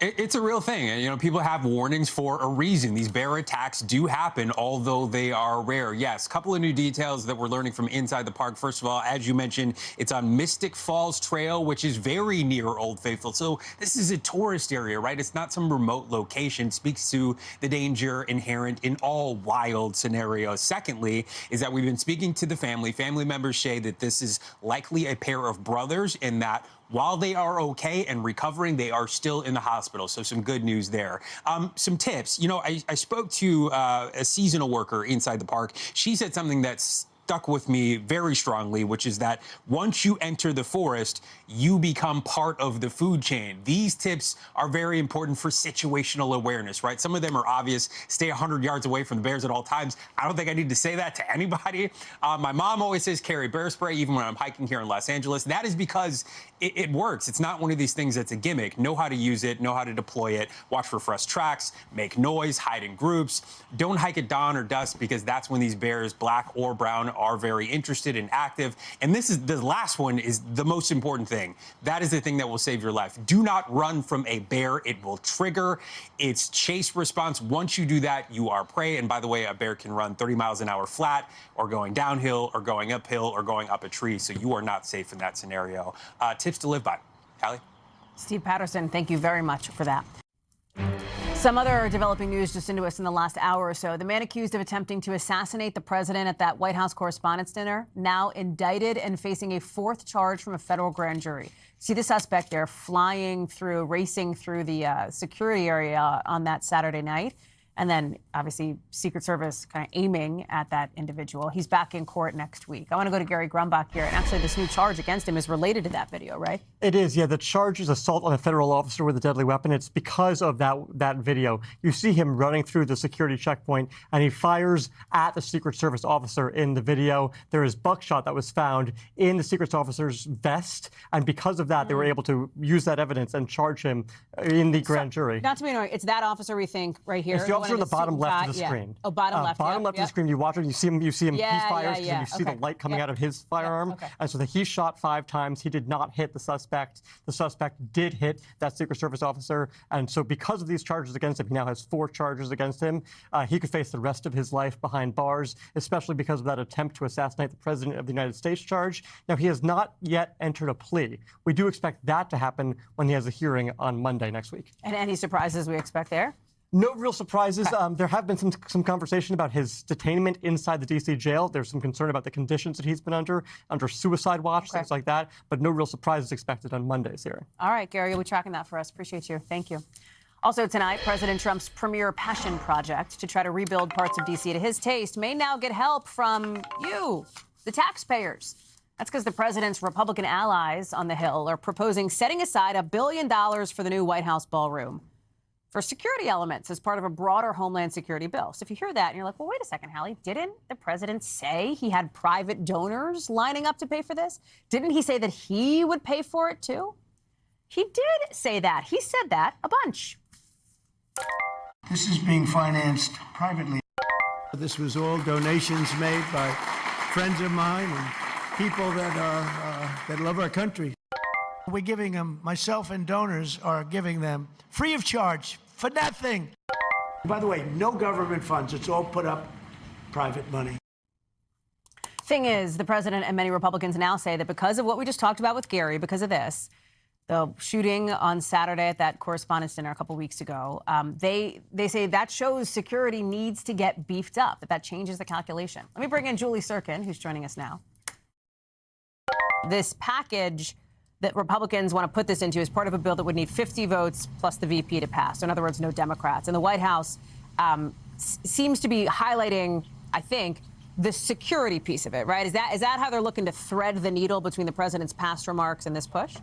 It's a real thing. And, people have warnings for a reason. These bear attacks do happen, although they are rare. Yes, a couple of new details that we're learning from inside the park. First of all, as you mentioned, it's on Mystic Falls Trail, which is very near Old Faithful. So this is a tourist area, right? It's not some remote location. It speaks to the danger inherent in all wild scenarios. Secondly, is that we've been speaking to the family. Family members say that this is likely a pair of brothers and that while they are okay and recovering, they are still in the hospital. So some good news there. Some tips. I spoke to a seasonal worker inside the park. She said something that's stuck with me very strongly, which is that once you enter the forest, you become part of the food chain. These tips are very important for situational awareness, right? Some of them are obvious. Stay 100 yards away from the bears at all times. I don't think I need to say that to anybody. My mom always says carry bear spray, even when I'm hiking here in Los Angeles. That is because it works. It's not one of these things that's a gimmick. Know how to use it, know how to deploy it, watch for fresh tracks, make noise, hide in groups. Don't hike at dawn or dusk because that's when these bears, black or brown, are very interested and active. And the last one is the most important thing. That is the thing that will save your life. Do not run from a bear. It will trigger its chase response. Once you do that, you are prey. And by the way, a bear can run 30 miles an hour flat or going downhill or going uphill or going up a tree. So you are not safe in that scenario. Tips to live by. Hallie? Steve Patterson, thank you very much for that. Some other developing news just into us in the last hour or so. The man accused of attempting to assassinate the president at that White House Correspondents' Dinner, now indicted and facing a 4th charge from a federal grand jury. See the suspect there racing through the security area on that Saturday night. And then, obviously, Secret Service kind of aiming at that individual. He's back in court next week. I want to go to Gary Grumbach here. And actually, this new charge against him is related to that video, right? It is, yeah. The charge is assault on a federal officer with a deadly weapon. It's because of that video. You see him running through the security checkpoint, and he fires at the Secret Service officer in the video. There is buckshot that was found in the Secret officer's vest. And because of that, they were able to use that evidence and charge him in the grand jury. Not to be annoying, it's that officer we think right here. It's the picture in the bottom left of the screen. Oh, bottom left. Bottom left of the screen. You watch it. You see him. He fires, and you see the Okay. light coming out of his firearm. Okay. And so he shot 5 times. He did not hit the suspect. The suspect did hit that Secret Service officer. And so because of these charges against him, he now has 4 charges against him. He could face the rest of his life behind bars, especially because of that attempt to assassinate the President of the United States charge. Now, he has not yet entered a plea. We do expect that to happen when he has a hearing on Monday next week. And any surprises we expect there? No real surprises. There have been some conversation about his detainment inside the D.C. jail. There's some concern about the conditions that he's been under suicide watch, things like that. But no real surprises expected on Monday's hearing. All right, Gary, you'll be tracking that for us. Appreciate you. Thank you. Also tonight, President Trump's premier passion project to try to rebuild parts of D.C. to his taste may now get help from you, the taxpayers. That's because the president's Republican allies on the Hill are proposing setting aside $1 billion for the new White House ballroom for security elements as part of a broader Homeland Security bill. So if you hear that and you're like, well, wait a second, Hallie, didn't the president say he had private donors lining up to pay for this? Didn't he say that he would pay for it too? He did say that. He said that a bunch. This is being financed privately. This was all donations made by friends of mine and people that love our country. We're giving them, myself and donors are giving them free of charge for nothing. By the way, no government funds. It's all put up private money. Thing is, the president and many Republicans now say that because of what we just talked about with Gary, because of this, the shooting on Saturday at that correspondence dinner a couple weeks ago, they say that shows security needs to get beefed up, that changes the calculation. Let me bring in Julie Sirkin, who's joining us now. This package that Republicans want to put this into is part of a bill that would need 50 votes plus the VP to pass. So in other words, no Democrats. And the White House seems to be highlighting, I think, the security piece of it, right? Is that how they're looking to thread the needle between the president's past remarks and this push?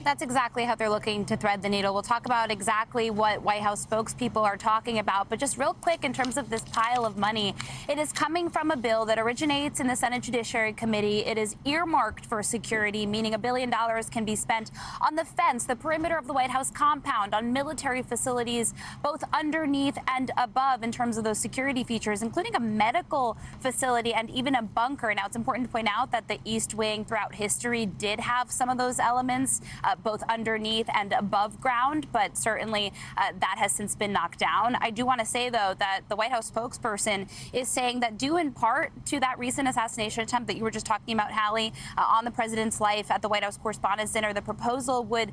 That's exactly how they're looking to thread the needle. We'll talk about exactly what White House spokespeople are talking about. But just real quick, in terms of this pile of money, it is coming from a bill that originates in the Senate Judiciary Committee. It is earmarked for security, meaning $1 billion can be spent on the fence, the perimeter of the White House compound, on military facilities, both underneath and above in terms of those security features, including a medical facility and even a bunker. Now, it's important to point out that the East Wing throughout history did have some of those elements, both underneath and above ground, but certainly that has since been knocked down. I do want to say, though, that the White House spokesperson is saying that due in part to that recent assassination attempt that you were just talking about, Hallie, on the president's life at the White House Correspondents' Dinner, the proposal would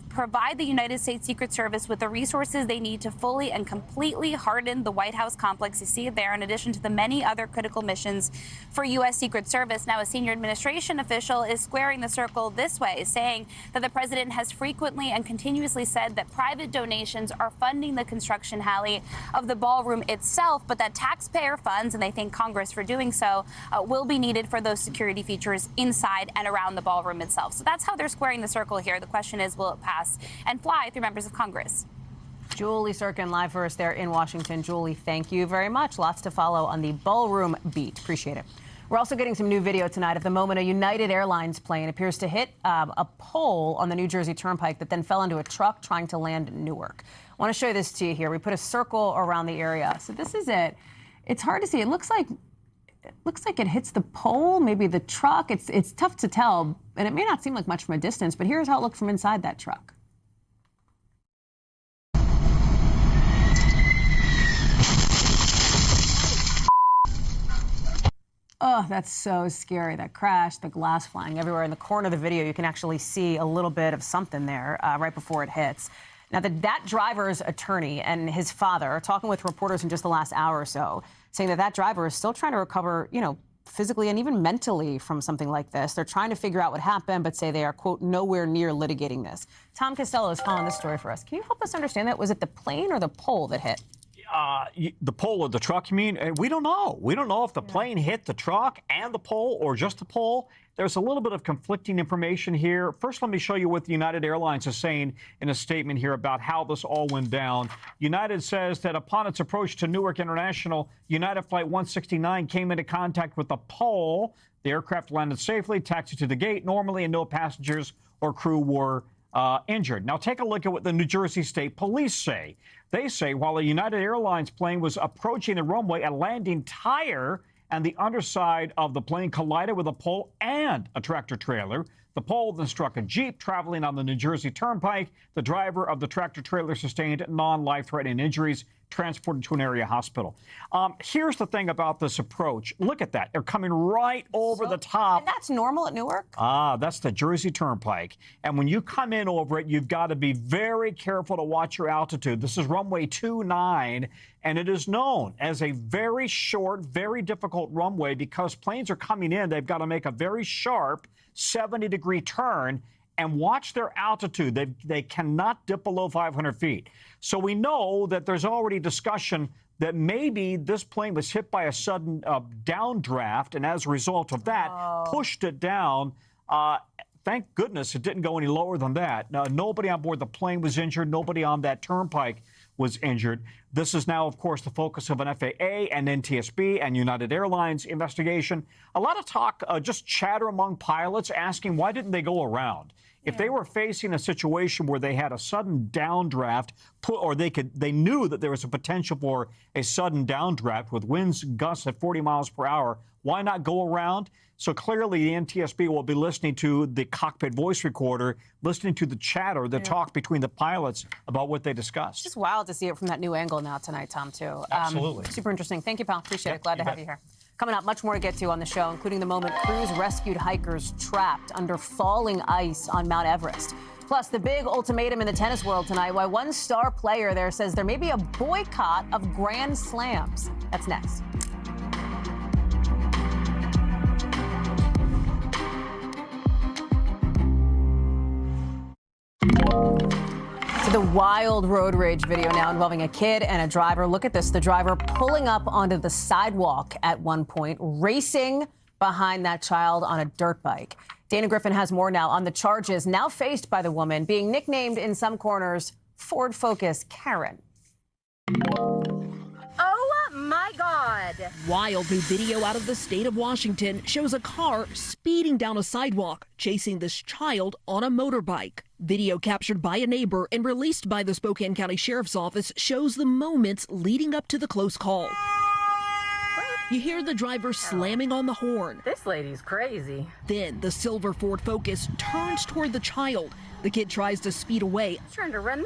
provide the United States Secret Service with the resources they need to fully and completely harden the White House complex. You see it there, in addition to the many other critical missions for U.S. Secret Service. Now, a senior administration official is squaring the circle this way, saying that the president has frequently and continuously said that private donations are funding the construction, Hallie, of the ballroom itself, but that taxpayer funds, and they thank Congress for doing so, will be needed for those security features inside and around the ballroom itself. So that's how they're squaring the circle here. The question is, will it pass and fly through members of Congress? Julie Sirkin live for us there in Washington. Julie, thank you very much. Lots to follow on the ballroom beat. Appreciate it. We're also getting some new video tonight of the moment a United Airlines plane appears to hit a pole on the New Jersey Turnpike that then fell into a truck trying to land in Newark. I want to show you this to you here. We put a circle around the area. So this is it. It's hard to see. It looks like it hits the pole, maybe the truck. It's tough to tell, and it may not seem like much from a distance, but here's how it looked from inside that truck. Oh, that's so scary. That crash, the glass flying everywhere. In the corner of the video, you can actually see a little bit of something there right before it hits. Now, that driver's attorney and his father are talking with reporters in just the last hour or so, saying that driver is still trying to recover, physically and even mentally from something like this. They're trying to figure out what happened, but say they are, quote, nowhere near litigating this. Tom Costello is following this story for us. Can you help us understand that? Was it the plane or the pole that hit? The pole of the truck, you mean? We don't know. We don't know if the plane hit the truck and the pole or just the pole. There's a little bit of conflicting information here. First, let me show you what the United Airlines is saying in a statement here about how this all went down. United says that upon its approach to Newark International, United Flight 169 came into contact with the pole. The aircraft landed safely, taxied to the gate normally, and no passengers or crew were injured. Now, take a look at what the New Jersey State Police say. They say while a United Airlines plane was approaching the runway, a landing tire and the underside of the plane collided with a pole and a tractor trailer. The pole then struck a Jeep traveling on the New Jersey Turnpike. The driver of the tractor trailer sustained non-life-threatening injuries, transported to an area hospital. Here's the thing about this approach. Look at that. They're coming right over the top. And that's normal at Newark? That's the Jersey Turnpike. And when you come in over it, you've got to be very careful to watch your altitude. This is runway 29, and it is known as a very short, very difficult runway because planes are coming in. They've got to make a very sharp 70-degree turn and watch their altitude. They cannot dip below 500 feet. So we know that there's already discussion that maybe this plane was hit by a sudden downdraft, and as a result of that, pushed it down. Thank goodness it didn't go any lower than that. Nobody on board the plane was injured. Nobody on that turnpike was injured. This is now, of course, the focus of an FAA and NTSB and United Airlines investigation. A lot of talk, just chatter among pilots asking why didn't they go around? If they were facing a situation where they had a sudden downdraft, or they knew that there was a potential for a sudden downdraft with winds gusts at 40 miles per hour, why not go around? So clearly the NTSB will be listening to the cockpit voice recorder, listening to the chatter, the talk between the pilots about what they discussed. It's just wild to see it from that new angle now tonight, Tom, too. Absolutely. Super interesting. Thank you, pal. Appreciate it. Glad to have you here. Coming up, much more to get to on the show, including the moment crews rescued hikers trapped under falling ice on Mount Everest. Plus, the big ultimatum in the tennis world tonight, why one star player there says there may be a boycott of Grand Slams. That's next. To the wild road rage video now involving a kid and a driver. Look at this. The driver pulling up onto the sidewalk at one point, racing behind that child on a dirt bike. Dana Griffin has more now on the charges now faced by the woman, being nicknamed in some corners Ford Focus Karen. Oh my God. Wild new video out of the state of Washington shows a car speeding down a sidewalk, chasing this child on a motorbike. Video captured by a neighbor and released by the Spokane County Sheriff's Office shows the moments leading up to the close call. You hear the driver slamming on the horn. This lady's crazy. Then the silver Ford Focus turns toward the child. The kid tries to speed away. Trying to run.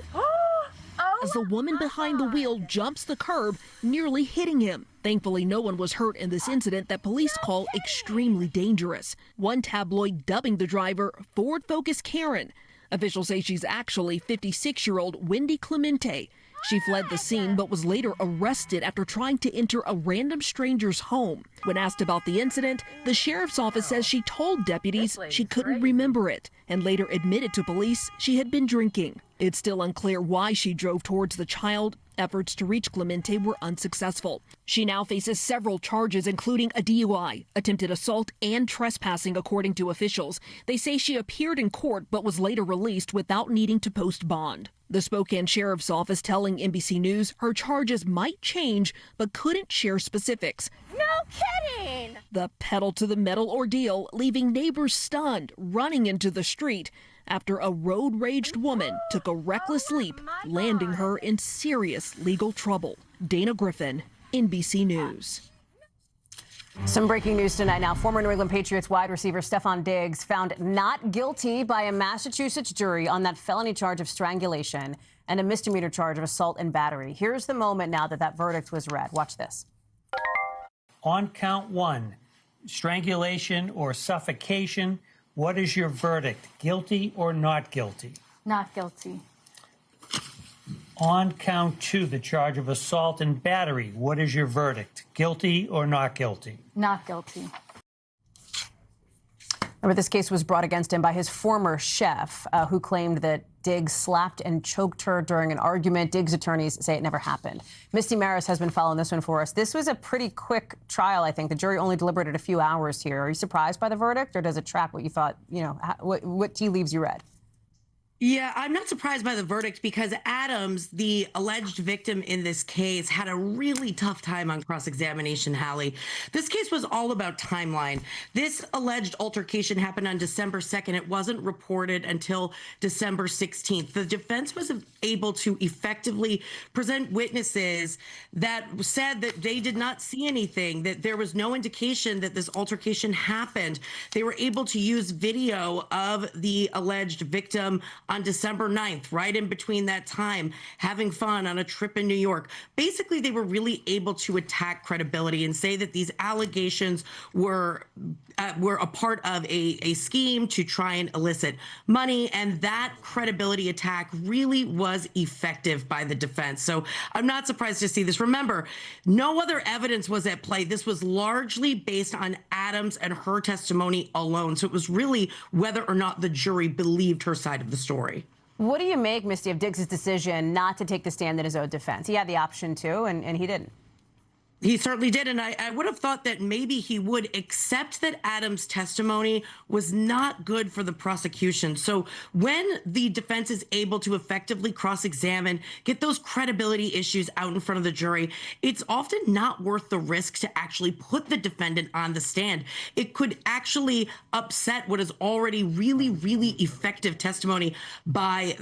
As the woman behind the wheel jumps the curb, nearly hitting him. Thankfully, no one was hurt in this incident that police call extremely dangerous. One tabloid dubbing the driver Ford Focus Karen. Officials say she's actually 56-year-old Wendy Clemente. She fled the scene but was later arrested after trying to enter a random stranger's home. When asked about the incident, the sheriff's office says she told deputies she couldn't remember it and later admitted to police she had been drinking. It's still unclear why she drove towards the child. Efforts to reach Clemente were unsuccessful. She now faces several charges, including a DUI, attempted assault, and trespassing, according to officials. They say she appeared in court but was later released without needing to post bond. The Spokane Sheriff's Office telling NBC News her charges might change but couldn't share specifics. No kidding! The pedal-to-the-metal ordeal leaving neighbors stunned, running into the street after a road-raged woman took a reckless leap, landing her in serious legal trouble. Dana Griffin, NBC News. Some breaking news tonight now. Former New England Patriots wide receiver Stefon Diggs found not guilty by a Massachusetts jury on that felony charge of strangulation and a misdemeanor charge of assault and battery. Here's the moment now that verdict was read. Watch this. On count one, strangulation or suffocation, what is your verdict? Guilty or not guilty? Not guilty. On count two, the charge of assault and battery, what is your verdict? Guilty or not guilty? Not guilty. Remember, this case was brought against him by his former chef, who claimed that Diggs slapped and choked her during an argument. Diggs' attorneys say it never happened. Misty Maris has been following this one for us. This was a pretty quick trial, I think. The jury only deliberated a few hours here. Are you surprised by the verdict, or does it track what you thought, what tea leaves you read? Yeah, I'm not surprised by the verdict because Adams, the alleged victim in this case, had a really tough time on cross-examination, Hallie. This case was all about timeline. This alleged altercation happened on December 2nd. It wasn't reported until December 16th. The defense was able to effectively present witnesses that said that they did not see anything, that there was no indication that this altercation happened. They were able to use video of the alleged victim on December 9th, right in between that time, having fun on a trip in New York. Basically, they were really able to attack credibility and say that these allegations were a part of a scheme to try and elicit money, and that credibility attack really was effective by the defense. So I'm not surprised to see this. Remember, no other evidence was at play. This was largely based on Adams and her testimony alone. So it was really whether or not the jury believed her side of the story. What do you make, Misty, of Diggs' decision not to take the stand in his own defense? He had the option to, and he didn't. He certainly did, and I would have thought that maybe he would accept that Adams' testimony was not good for the prosecution. So when the defense is able to effectively cross-examine, get those credibility issues out in front of the jury, it's often not worth the risk to actually put the defendant on the stand. It could actually upset what is already really, really effective testimony by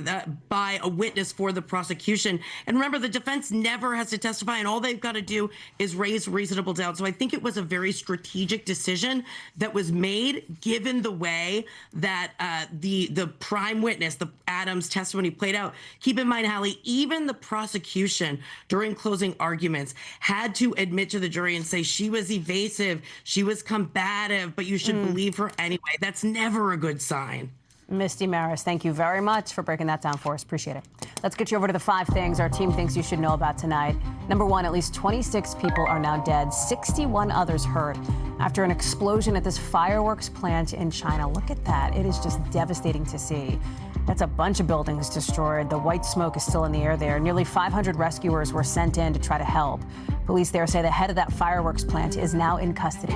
a witness for the prosecution. And remember, the defense never has to testify, and all they've got to do is raise reasonable doubt. So I think it was a very strategic decision that was made, given the way that the prime witness, the Adams testimony, played out. Keep in mind, Hallie, even the prosecution during closing arguments had to admit to the jury and say she was evasive, she was combative, but you should believe her anyway. That's never a good sign. Misty Maris, thank you very much for breaking that down for us. Appreciate it. Let's get you over to the 5 things our team thinks you should know about tonight. Number 1, at least 26 people are now dead, 61 others hurt after an explosion at this fireworks plant in China. Look at that. It is just devastating to see. That's a bunch of buildings destroyed. The white smoke is still in the air there. Nearly 500 rescuers were sent in to try to help. Police there say the head of that fireworks plant is now in custody.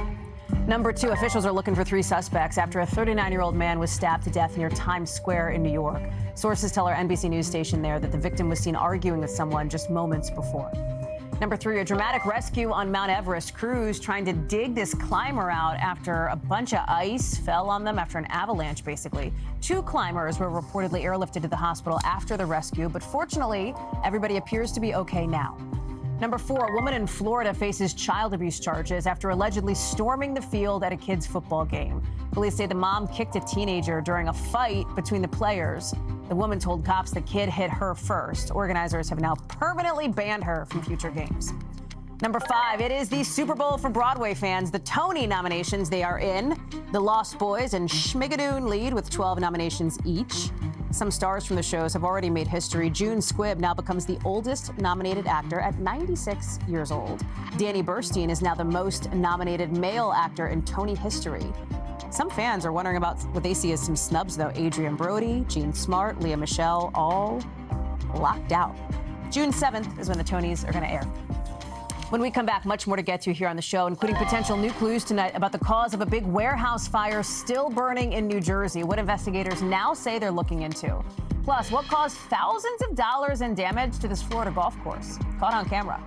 Number 2, officials are looking for 3 suspects after a 39-year-old man was stabbed to death near Times Square in New York. Sources tell our NBC News station there that the victim was seen arguing with someone just moments before. Number 3, a dramatic rescue on Mount Everest. Crews trying to dig this climber out after a bunch of ice fell on them after an avalanche, basically. 2 climbers were reportedly airlifted to the hospital after the rescue, but fortunately, everybody appears to be okay now. Number 4, a woman in Florida faces child abuse charges after allegedly storming the field at a kid's football game. Police say the mom kicked a teenager during a fight between the players. The woman told cops the kid hit her first. Organizers have now permanently banned her from future games. Number 5, it is the Super Bowl for Broadway fans. The Tony nominations they are in. The Lost Boys and Schmigadoon lead with 12 nominations each. Some stars from the shows have already made history. June Squibb now becomes the oldest nominated actor at 96 years old. Danny Burstein is now the most nominated male actor in Tony history. Some fans are wondering about what they see as some snubs, though. Adrian Brody, Jean Smart, Lea Michele, all locked out. June 7th is when the Tonys are going to air. When we come back, much more to get to here on the show, including potential new clues tonight about the cause of a big warehouse fire still burning in New Jersey, what investigators now say they're looking into. Plus, what caused thousands of dollars in damage to this Florida golf course? Caught on camera.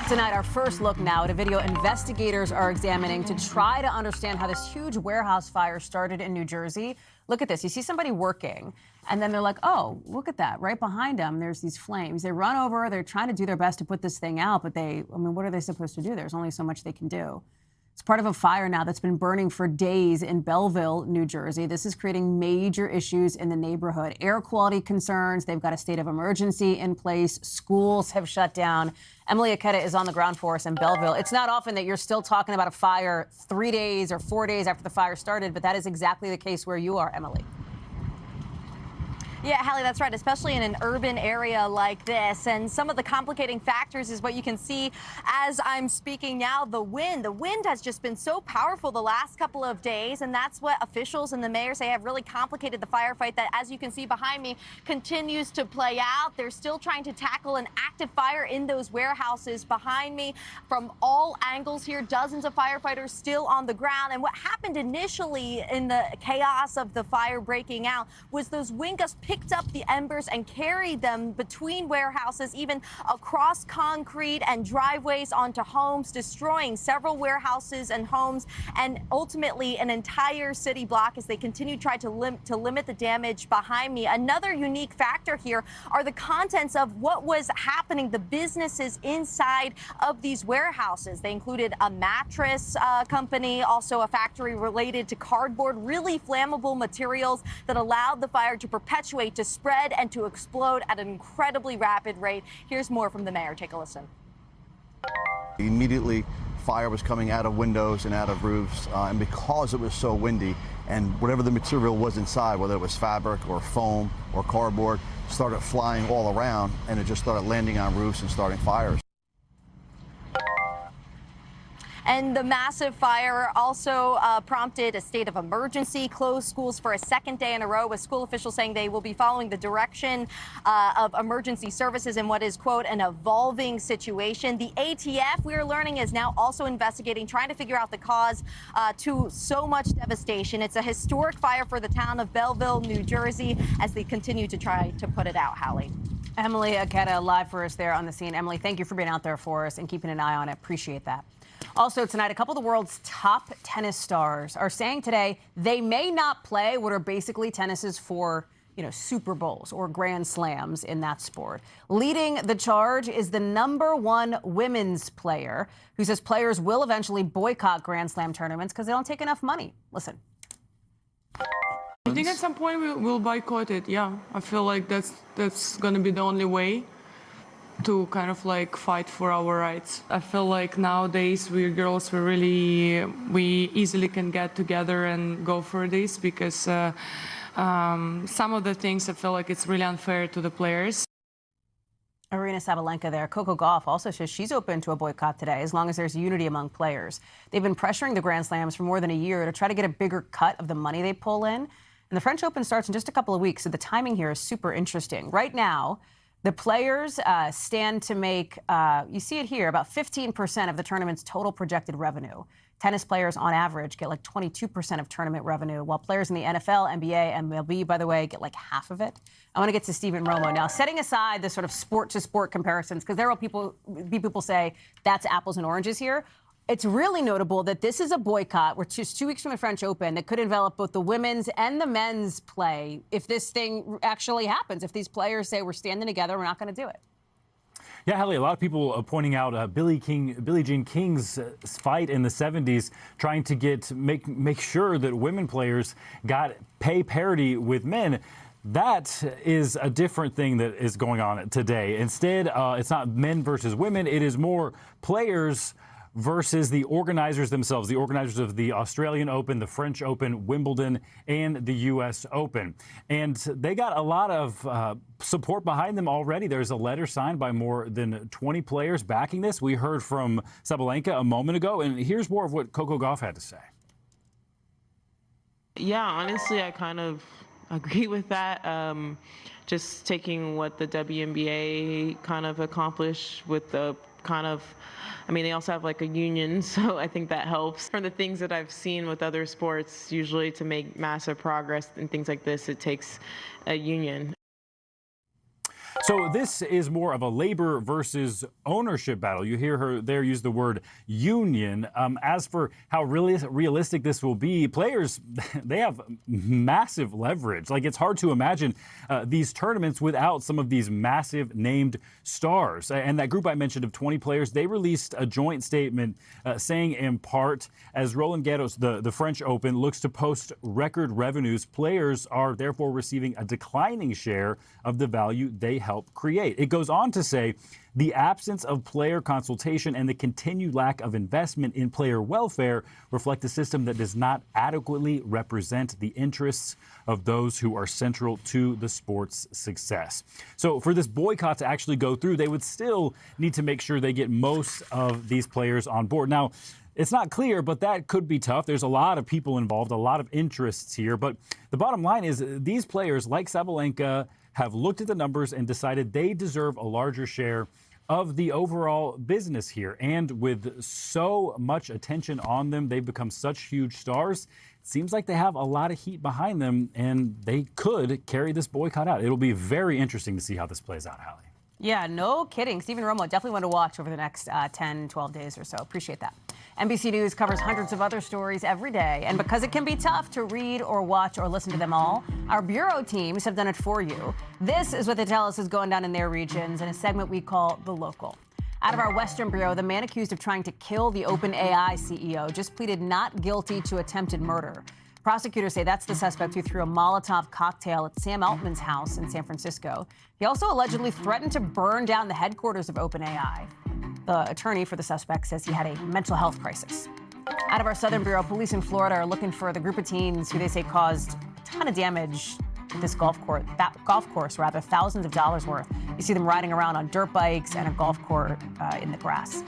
Tonight, our first look now at a video investigators are examining to try to understand how this huge warehouse fire started in New Jersey. Look at this. You see somebody working, and then they're like, oh, look at that. Right behind them, there's these flames. They run over. They're trying to do their best to put this thing out, but what are they supposed to do? There's only so much they can do. It's part of a fire now that's been burning for days in Belleville, New Jersey. This is creating major issues in the neighborhood. Air quality concerns. They've got a state of emergency in place. Schools have shut down. Emily Aketa is on the ground for us in Belleville. It's not often that you're still talking about a fire 3 days or 4 days after the fire started, but that is exactly the case where you are, Emily. Yeah, Hallie, that's right, especially in an urban area like this. And some of the complicating factors is what you can see as I'm speaking now, the wind. The wind has just been so powerful the last couple of days, and that's what officials and the mayor say have really complicated the firefight that, as you can see behind me, continues to play out. They're still trying to tackle an active fire in those warehouses behind me from all angles here. Dozens of firefighters still on the ground. And what happened initially in the chaos of the fire breaking out was those wind gusts picked up the embers and carried them between warehouses, even across concrete and driveways onto homes, destroying several warehouses and homes, and ultimately an entire city block as they continue to try to limit the damage behind me. Another unique factor here are the contents of what was happening, the businesses inside of these warehouses. They included a mattress company, also a factory related to cardboard, really flammable materials that allowed the fire to perpetuate, to spread, and to explode at an incredibly rapid rate. Here's more from the mayor. Take a listen. Immediately, fire was coming out of windows and out of roofs, and because it was so windy, and whatever the material was inside, whether it was fabric or foam or cardboard, started flying all around, and it just started landing on roofs and starting fires. And the massive fire also prompted a state of emergency, closed schools for a second day in a row, with school officials saying they will be following the direction of emergency services in what is, quote, an evolving situation. The ATF, we are learning, is now also investigating, trying to figure out the cause to so much devastation. It's a historic fire for the town of Belleville, New Jersey, as they continue to try to put it out. Hallie. Emily Aketa live for us there on the scene. Emily, thank you for being out there for us and keeping an eye on it. Appreciate that. Also tonight, a couple of the world's top tennis stars are saying today they may not play what are basically tennis's for, Super Bowls or Grand Slams in that sport. Leading the charge is the #1 women's player, who says players will eventually boycott Grand Slam tournaments because they don't take enough money. Listen. I think at some point we'll boycott it. Yeah, I feel like that's going to be the only way to kind of like fight for our rights. I feel like nowadays we girls, we easily can get together and go for this, because some of the things I feel like it's really unfair to the players. Arena Sabalenka there. Coco Gauff also says she's open to a boycott today as long as there's unity among players. They've been pressuring the Grand Slams for more than a year to try to get a bigger cut of the money they pull in. And the French Open starts in just a couple of weeks, so the timing here is super interesting. Right now, the players stand to make, you see it here, about 15% of the tournament's total projected revenue. Tennis players, on average, get like 22% of tournament revenue, while players in the NFL, NBA, and MLB, by the way, get like half of it. I want to get to Stephen Romo now. Setting aside the sort of sport-to-sport comparisons, because there are people say that's apples and oranges here. It's really notable that this is a boycott. We're just 2 weeks from the French Open that could envelop both the women's and the men's play if this thing actually happens. If these players say we're standing together, we're not going to do it. Yeah, Hallie, a lot of people are pointing out Billie Jean King's fight in the 70s, trying to make sure that women players got pay parity with men. That is a different thing that is going on today. Instead, it's not men versus women. It is more players versus the organizers themselves, the organizers of the Australian Open, the French Open, Wimbledon, and the U.S. Open. And they got a lot of support behind them already. There's a letter signed by more than 20 players backing this. We heard from Sabalenka a moment ago, and here's more of what Coco Gauff had to say. Yeah, honestly, I kind of agree with that. Just taking what the WNBA kind of accomplished with the kind of, they also have like a union, so I think that helps. From the things that I've seen with other sports, usually to make massive progress and things like this, it takes a union. So this is more of a labor versus ownership battle. You hear her there use the word union. As for how realistic this will be, players, they have massive leverage. Like, it's hard to imagine these tournaments without some of these massive named stars. And that group I mentioned of 20 players, they released a joint statement saying in part, as Roland Garros, the French Open, looks to post record revenues, players are therefore receiving a declining share of the value they help help create. It goes on to say the absence of player consultation and the continued lack of investment in player welfare reflect a system that does not adequately represent the interests of those who are central to the sport's success. So for this boycott to actually go through, they would still need to make sure they get most of these players on board. Now, it's not clear, but that could be tough. There's a lot of people involved, a lot of interests here. But the bottom line is these players, like Sabalenka, have looked at the numbers and decided they deserve a larger share of the overall business here. And with so much attention on them, they've become such huge stars. It seems like they have a lot of heat behind them, and they could carry this boycott out. It'll be very interesting to see how this plays out, Hallie. Yeah, no kidding. Stephen Romo, definitely one to watch over the next 10, 12 days or so. Appreciate that. NBC News covers hundreds of other stories every day. And because it can be tough to read or watch or listen to them all, our bureau teams have done it for you. This is what they tell us is going down in their regions in a segment we call The Local. Out of our Western Bureau, the man accused of trying to kill the OpenAI CEO just pleaded not guilty to attempted murder. Prosecutors say that's the suspect who threw a Molotov cocktail at Sam Altman's house in San Francisco. He also allegedly threatened to burn down the headquarters of OpenAI. The attorney for the suspect says he had a mental health crisis. Out of our Southern Bureau, police in Florida are looking for the group of teens who they say caused a ton of damage at this golf course, thousands of dollars worth. You see them riding around on dirt bikes and a golf court in the grass.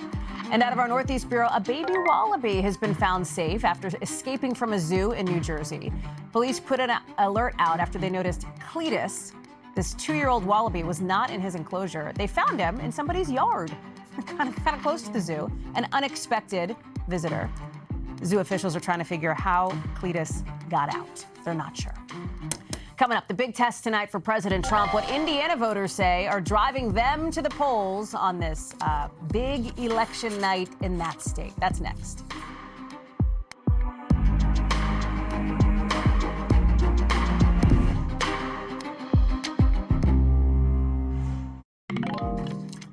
And out of our Northeast Bureau, a baby wallaby has been found safe after escaping from a zoo in New Jersey. Police put an alert out after they noticed Cletus, this 2-year-old wallaby, was not in his enclosure. They found him in somebody's yard, kind of close to the zoo, an unexpected visitor. Zoo officials are trying to figure how Cletus got out. They're not sure. Coming up, the big test tonight for President Trump, what Indiana voters say are driving them to the polls on this big election night in that state. That's next.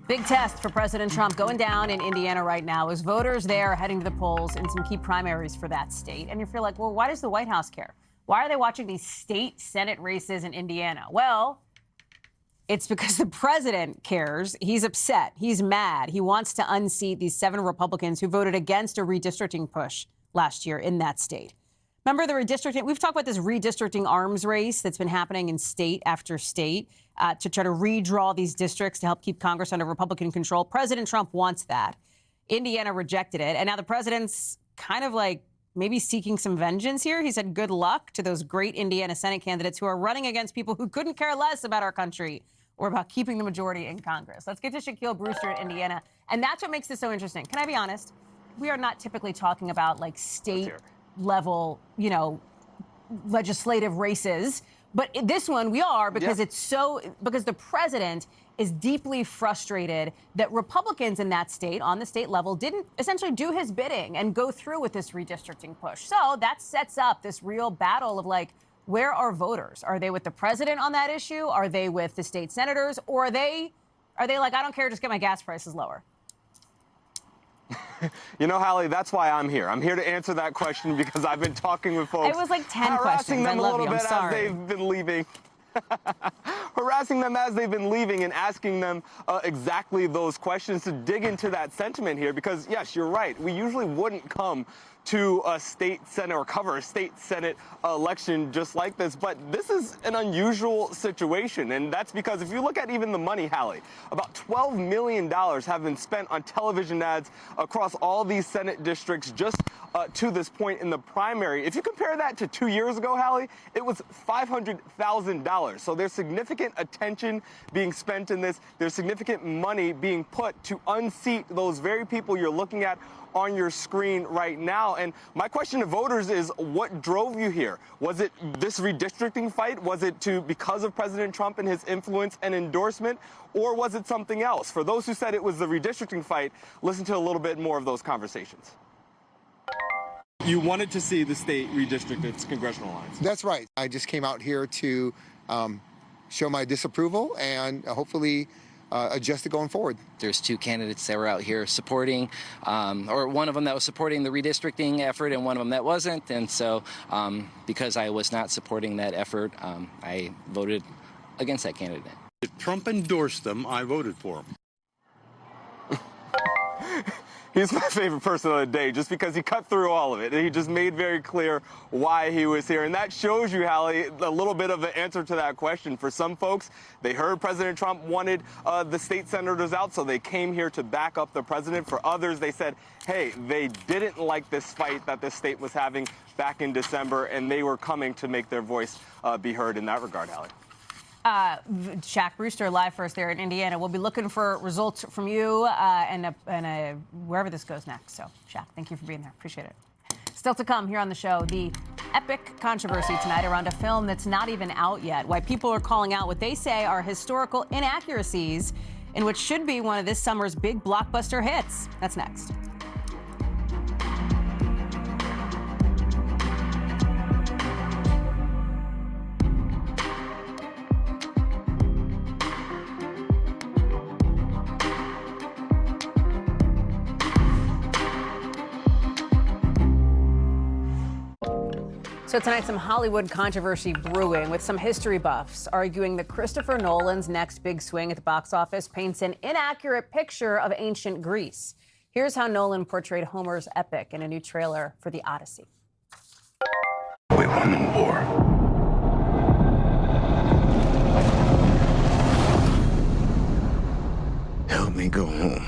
Big test for President Trump going down in Indiana right now as voters there are heading to the polls in some key primaries for that state. And you feel like, well, why does the White House care? Why are they watching these state Senate races in Indiana? Well, it's because the president cares. He's upset. He's mad. He wants to unseat these 7 Republicans who voted against a redistricting push last year in that state. Remember the redistricting? We've talked about this redistricting arms race that's been happening in state after state to try to redraw these districts to help keep Congress under Republican control. President Trump wants that. Indiana rejected it. And now the president's kind of like maybe seeking some vengeance here. He said good luck to those great Indiana Senate candidates who are running against people who couldn't care less about our country or about keeping the majority in Congress. Let's get to Shaquille Brewster in Indiana. And that's what makes this so interesting. Can I be honest? We are not typically talking about like state level, legislative races. But this one we are because because the president is deeply frustrated that Republicans in that state on the state level didn't essentially do his bidding and go through with this redistricting push. So that sets up this real battle of like, where are voters? Are they with the president on that issue? Are they with the state senators? Or are they like, I don't care, just get my gas prices lower? You know, Hallie, that's why I'm here. I'm here to answer that question because I've been talking with folks. It was like 10 questions. Harassing them I love a little you. bit as they've been leaving. Harassing them as they've been leaving and asking them exactly those questions to dig into that sentiment here because, yes, you're right. We usually wouldn't come to a state senate or cover a state senate election just like this. But this is an unusual situation. And that's because if you look at even the money, Hallie, about $12 million have been spent on television ads across all these Senate districts just to this point in the primary. If you compare that to 2 years ago, Hallie, it was $500,000. So there's significant attention being spent in this. There's significant money being put to unseat those very people you're looking at on your screen right now. And my question to voters is, what drove you here? Was it this redistricting fight? Was it because of President Trump and his influence and endorsement? Or was it something else? For those who said it was the redistricting fight, listen to a little bit more of those conversations. You wanted to see the state redistrict its congressional lines. That's right. I just came out here to show my disapproval and hopefully adjust it going forward. There's 2 candidates that were out here supporting, or one of them that was supporting the redistricting effort and one of them that wasn't. And so because I was not supporting that effort, I voted against that candidate. If Trump endorsed them, I voted for him. He's my favorite person of the day just because he cut through all of it. He just made very clear why he was here. And that shows you, Hallie, a little bit of an answer to that question. For some folks, they heard President Trump wanted the state senators out, so they came here to back up the president. For others, they said, hey, they didn't like this fight that the state was having back in December, and they were coming to make their voice be heard in that regard, Hallie. Shaq Brewster live for us there in Indiana. We'll be looking for results from you and wherever this goes next. So, Shaq, thank you for being there. Appreciate it. Still to come here on the show, the epic controversy tonight around a film that's not even out yet. Why people are calling out what they say are historical inaccuracies in what should be one of this summer's big blockbuster hits. That's next. So tonight, some Hollywood controversy brewing with some history buffs arguing that Christopher Nolan's next big swing at the box office paints an inaccurate picture of ancient Greece. Here's how Nolan portrayed Homer's epic in a new trailer for The Odyssey. We won the war. Help me go home.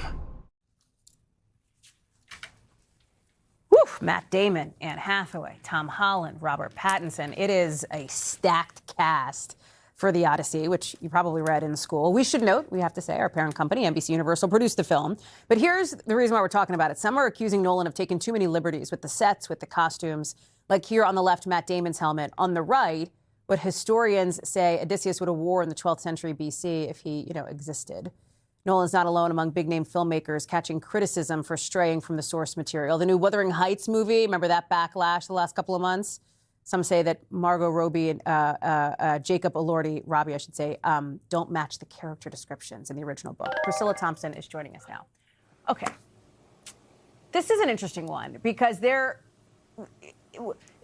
Matt Damon, Anne Hathaway, Tom Holland, Robert Pattinson. It is a stacked cast for The Odyssey, which you probably read in school. We should note, we have to say, our parent company, NBC Universal, produced the film. But here's the reason why we're talking about it. Some are accusing Nolan of taking too many liberties with the sets, with the costumes. Like here on the left, Matt Damon's helmet. On the right, what historians say Odysseus would have wore in the 12th century BC if he, existed. Nolan's not alone among big-name filmmakers catching criticism for straying from the source material. The new Wuthering Heights movie, remember that backlash the last couple of months? Some say that Margot Robbie and Jacob Elordi, I should say, don't match the character descriptions in the original book. Priscilla Thompson is joining us now. Okay. This is an interesting one because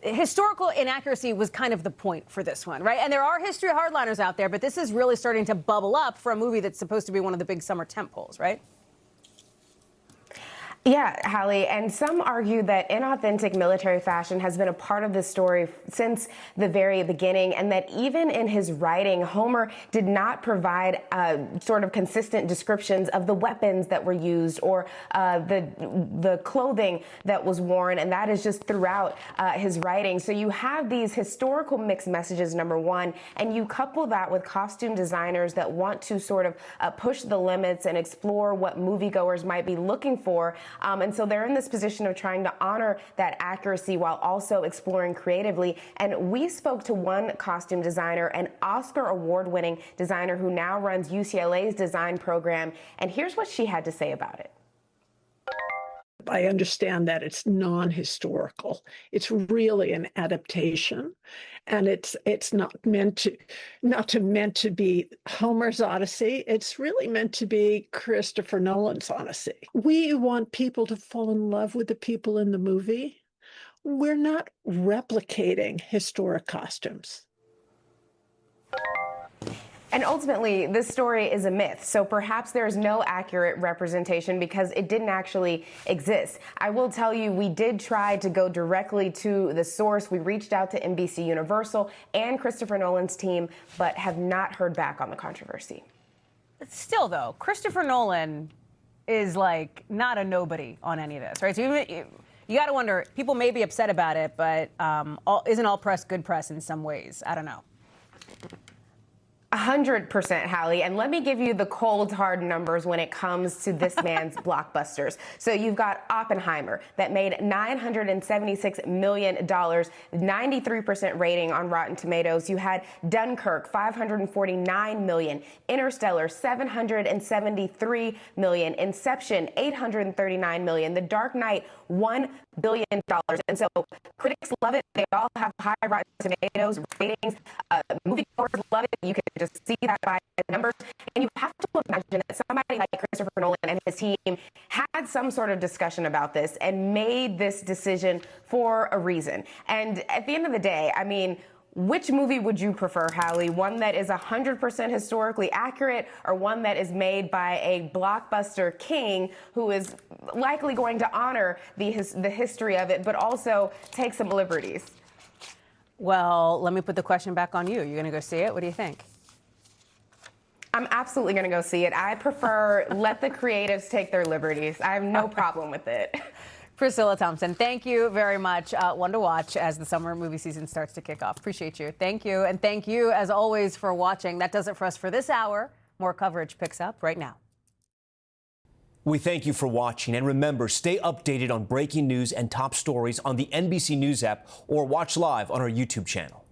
historical inaccuracy was kind of the point for this one, right? And there are history hardliners out there, but this is really starting to bubble up for a movie that's supposed to be one of the big summer tentpoles, right? Yeah, Hallie, and some argue that inauthentic military fashion has been a part of this story since the very beginning, and that even in his writing, Homer did not provide sort of consistent descriptions of the weapons that were used or the clothing that was worn, and that is just throughout his writing. So you have these historical mixed messages, number one, and you couple that with costume designers that want to sort of push the limits and explore what moviegoers might be looking for. And so they're in this position of trying to honor that accuracy while also exploring creatively. And we spoke to one costume designer, an Oscar award-winning designer who now runs UCLA's design program. And here's what she had to say about it. I understand that it's non-historical. It's really an adaptation, and it's not meant to be Homer's Odyssey. It's really meant to be Christopher Nolan's Odyssey. We want people to fall in love with the people in the movie. We're not replicating historic costumes. And ultimately, this story is a myth, so perhaps there is no accurate representation because it didn't actually exist. I will tell you, we did try to go directly to the source. We reached out to NBC Universal and Christopher Nolan's team, but have not heard back on the controversy. Still, though, Christopher Nolan is like not a nobody on any of this, right? So you got to wonder, people may be upset about it, but isn't all press good press in some ways? I don't know. 100%, Hallie. And let me give you the cold, hard numbers when it comes to this man's blockbusters. So you've got Oppenheimer that made $976 million, 93% rating on Rotten Tomatoes. You had Dunkirk, $549 million. Interstellar, $773 million. Inception, $839 million. The Dark Knight, $1 billion. And so critics love it. They all have high Rotten Tomatoes ratings. Moviegoers love it. You can just see that by the numbers. And you have to imagine that somebody like Christopher Nolan and his team had some sort of discussion about this and made this decision for a reason. And at the end of the day, I mean, Which movie would you prefer, Hallie? One that is 100% historically accurate, or one that is made by a blockbuster king who is likely going to honor the history of it, but also take some liberties? Well, let me put the question back on you. You're going to go see it? What do you think? I'm absolutely going to go see it. I prefer let the creatives take their liberties. I have no problem with it. Priscilla Thompson, thank you very much. One to watch as the summer movie season starts to kick off. Appreciate you. Thank you. And thank you, as always, for watching. That does it for us for this hour. More coverage picks up right now. We thank you for watching. And remember, stay updated on breaking news and top stories on the NBC News app or watch live on our YouTube channel.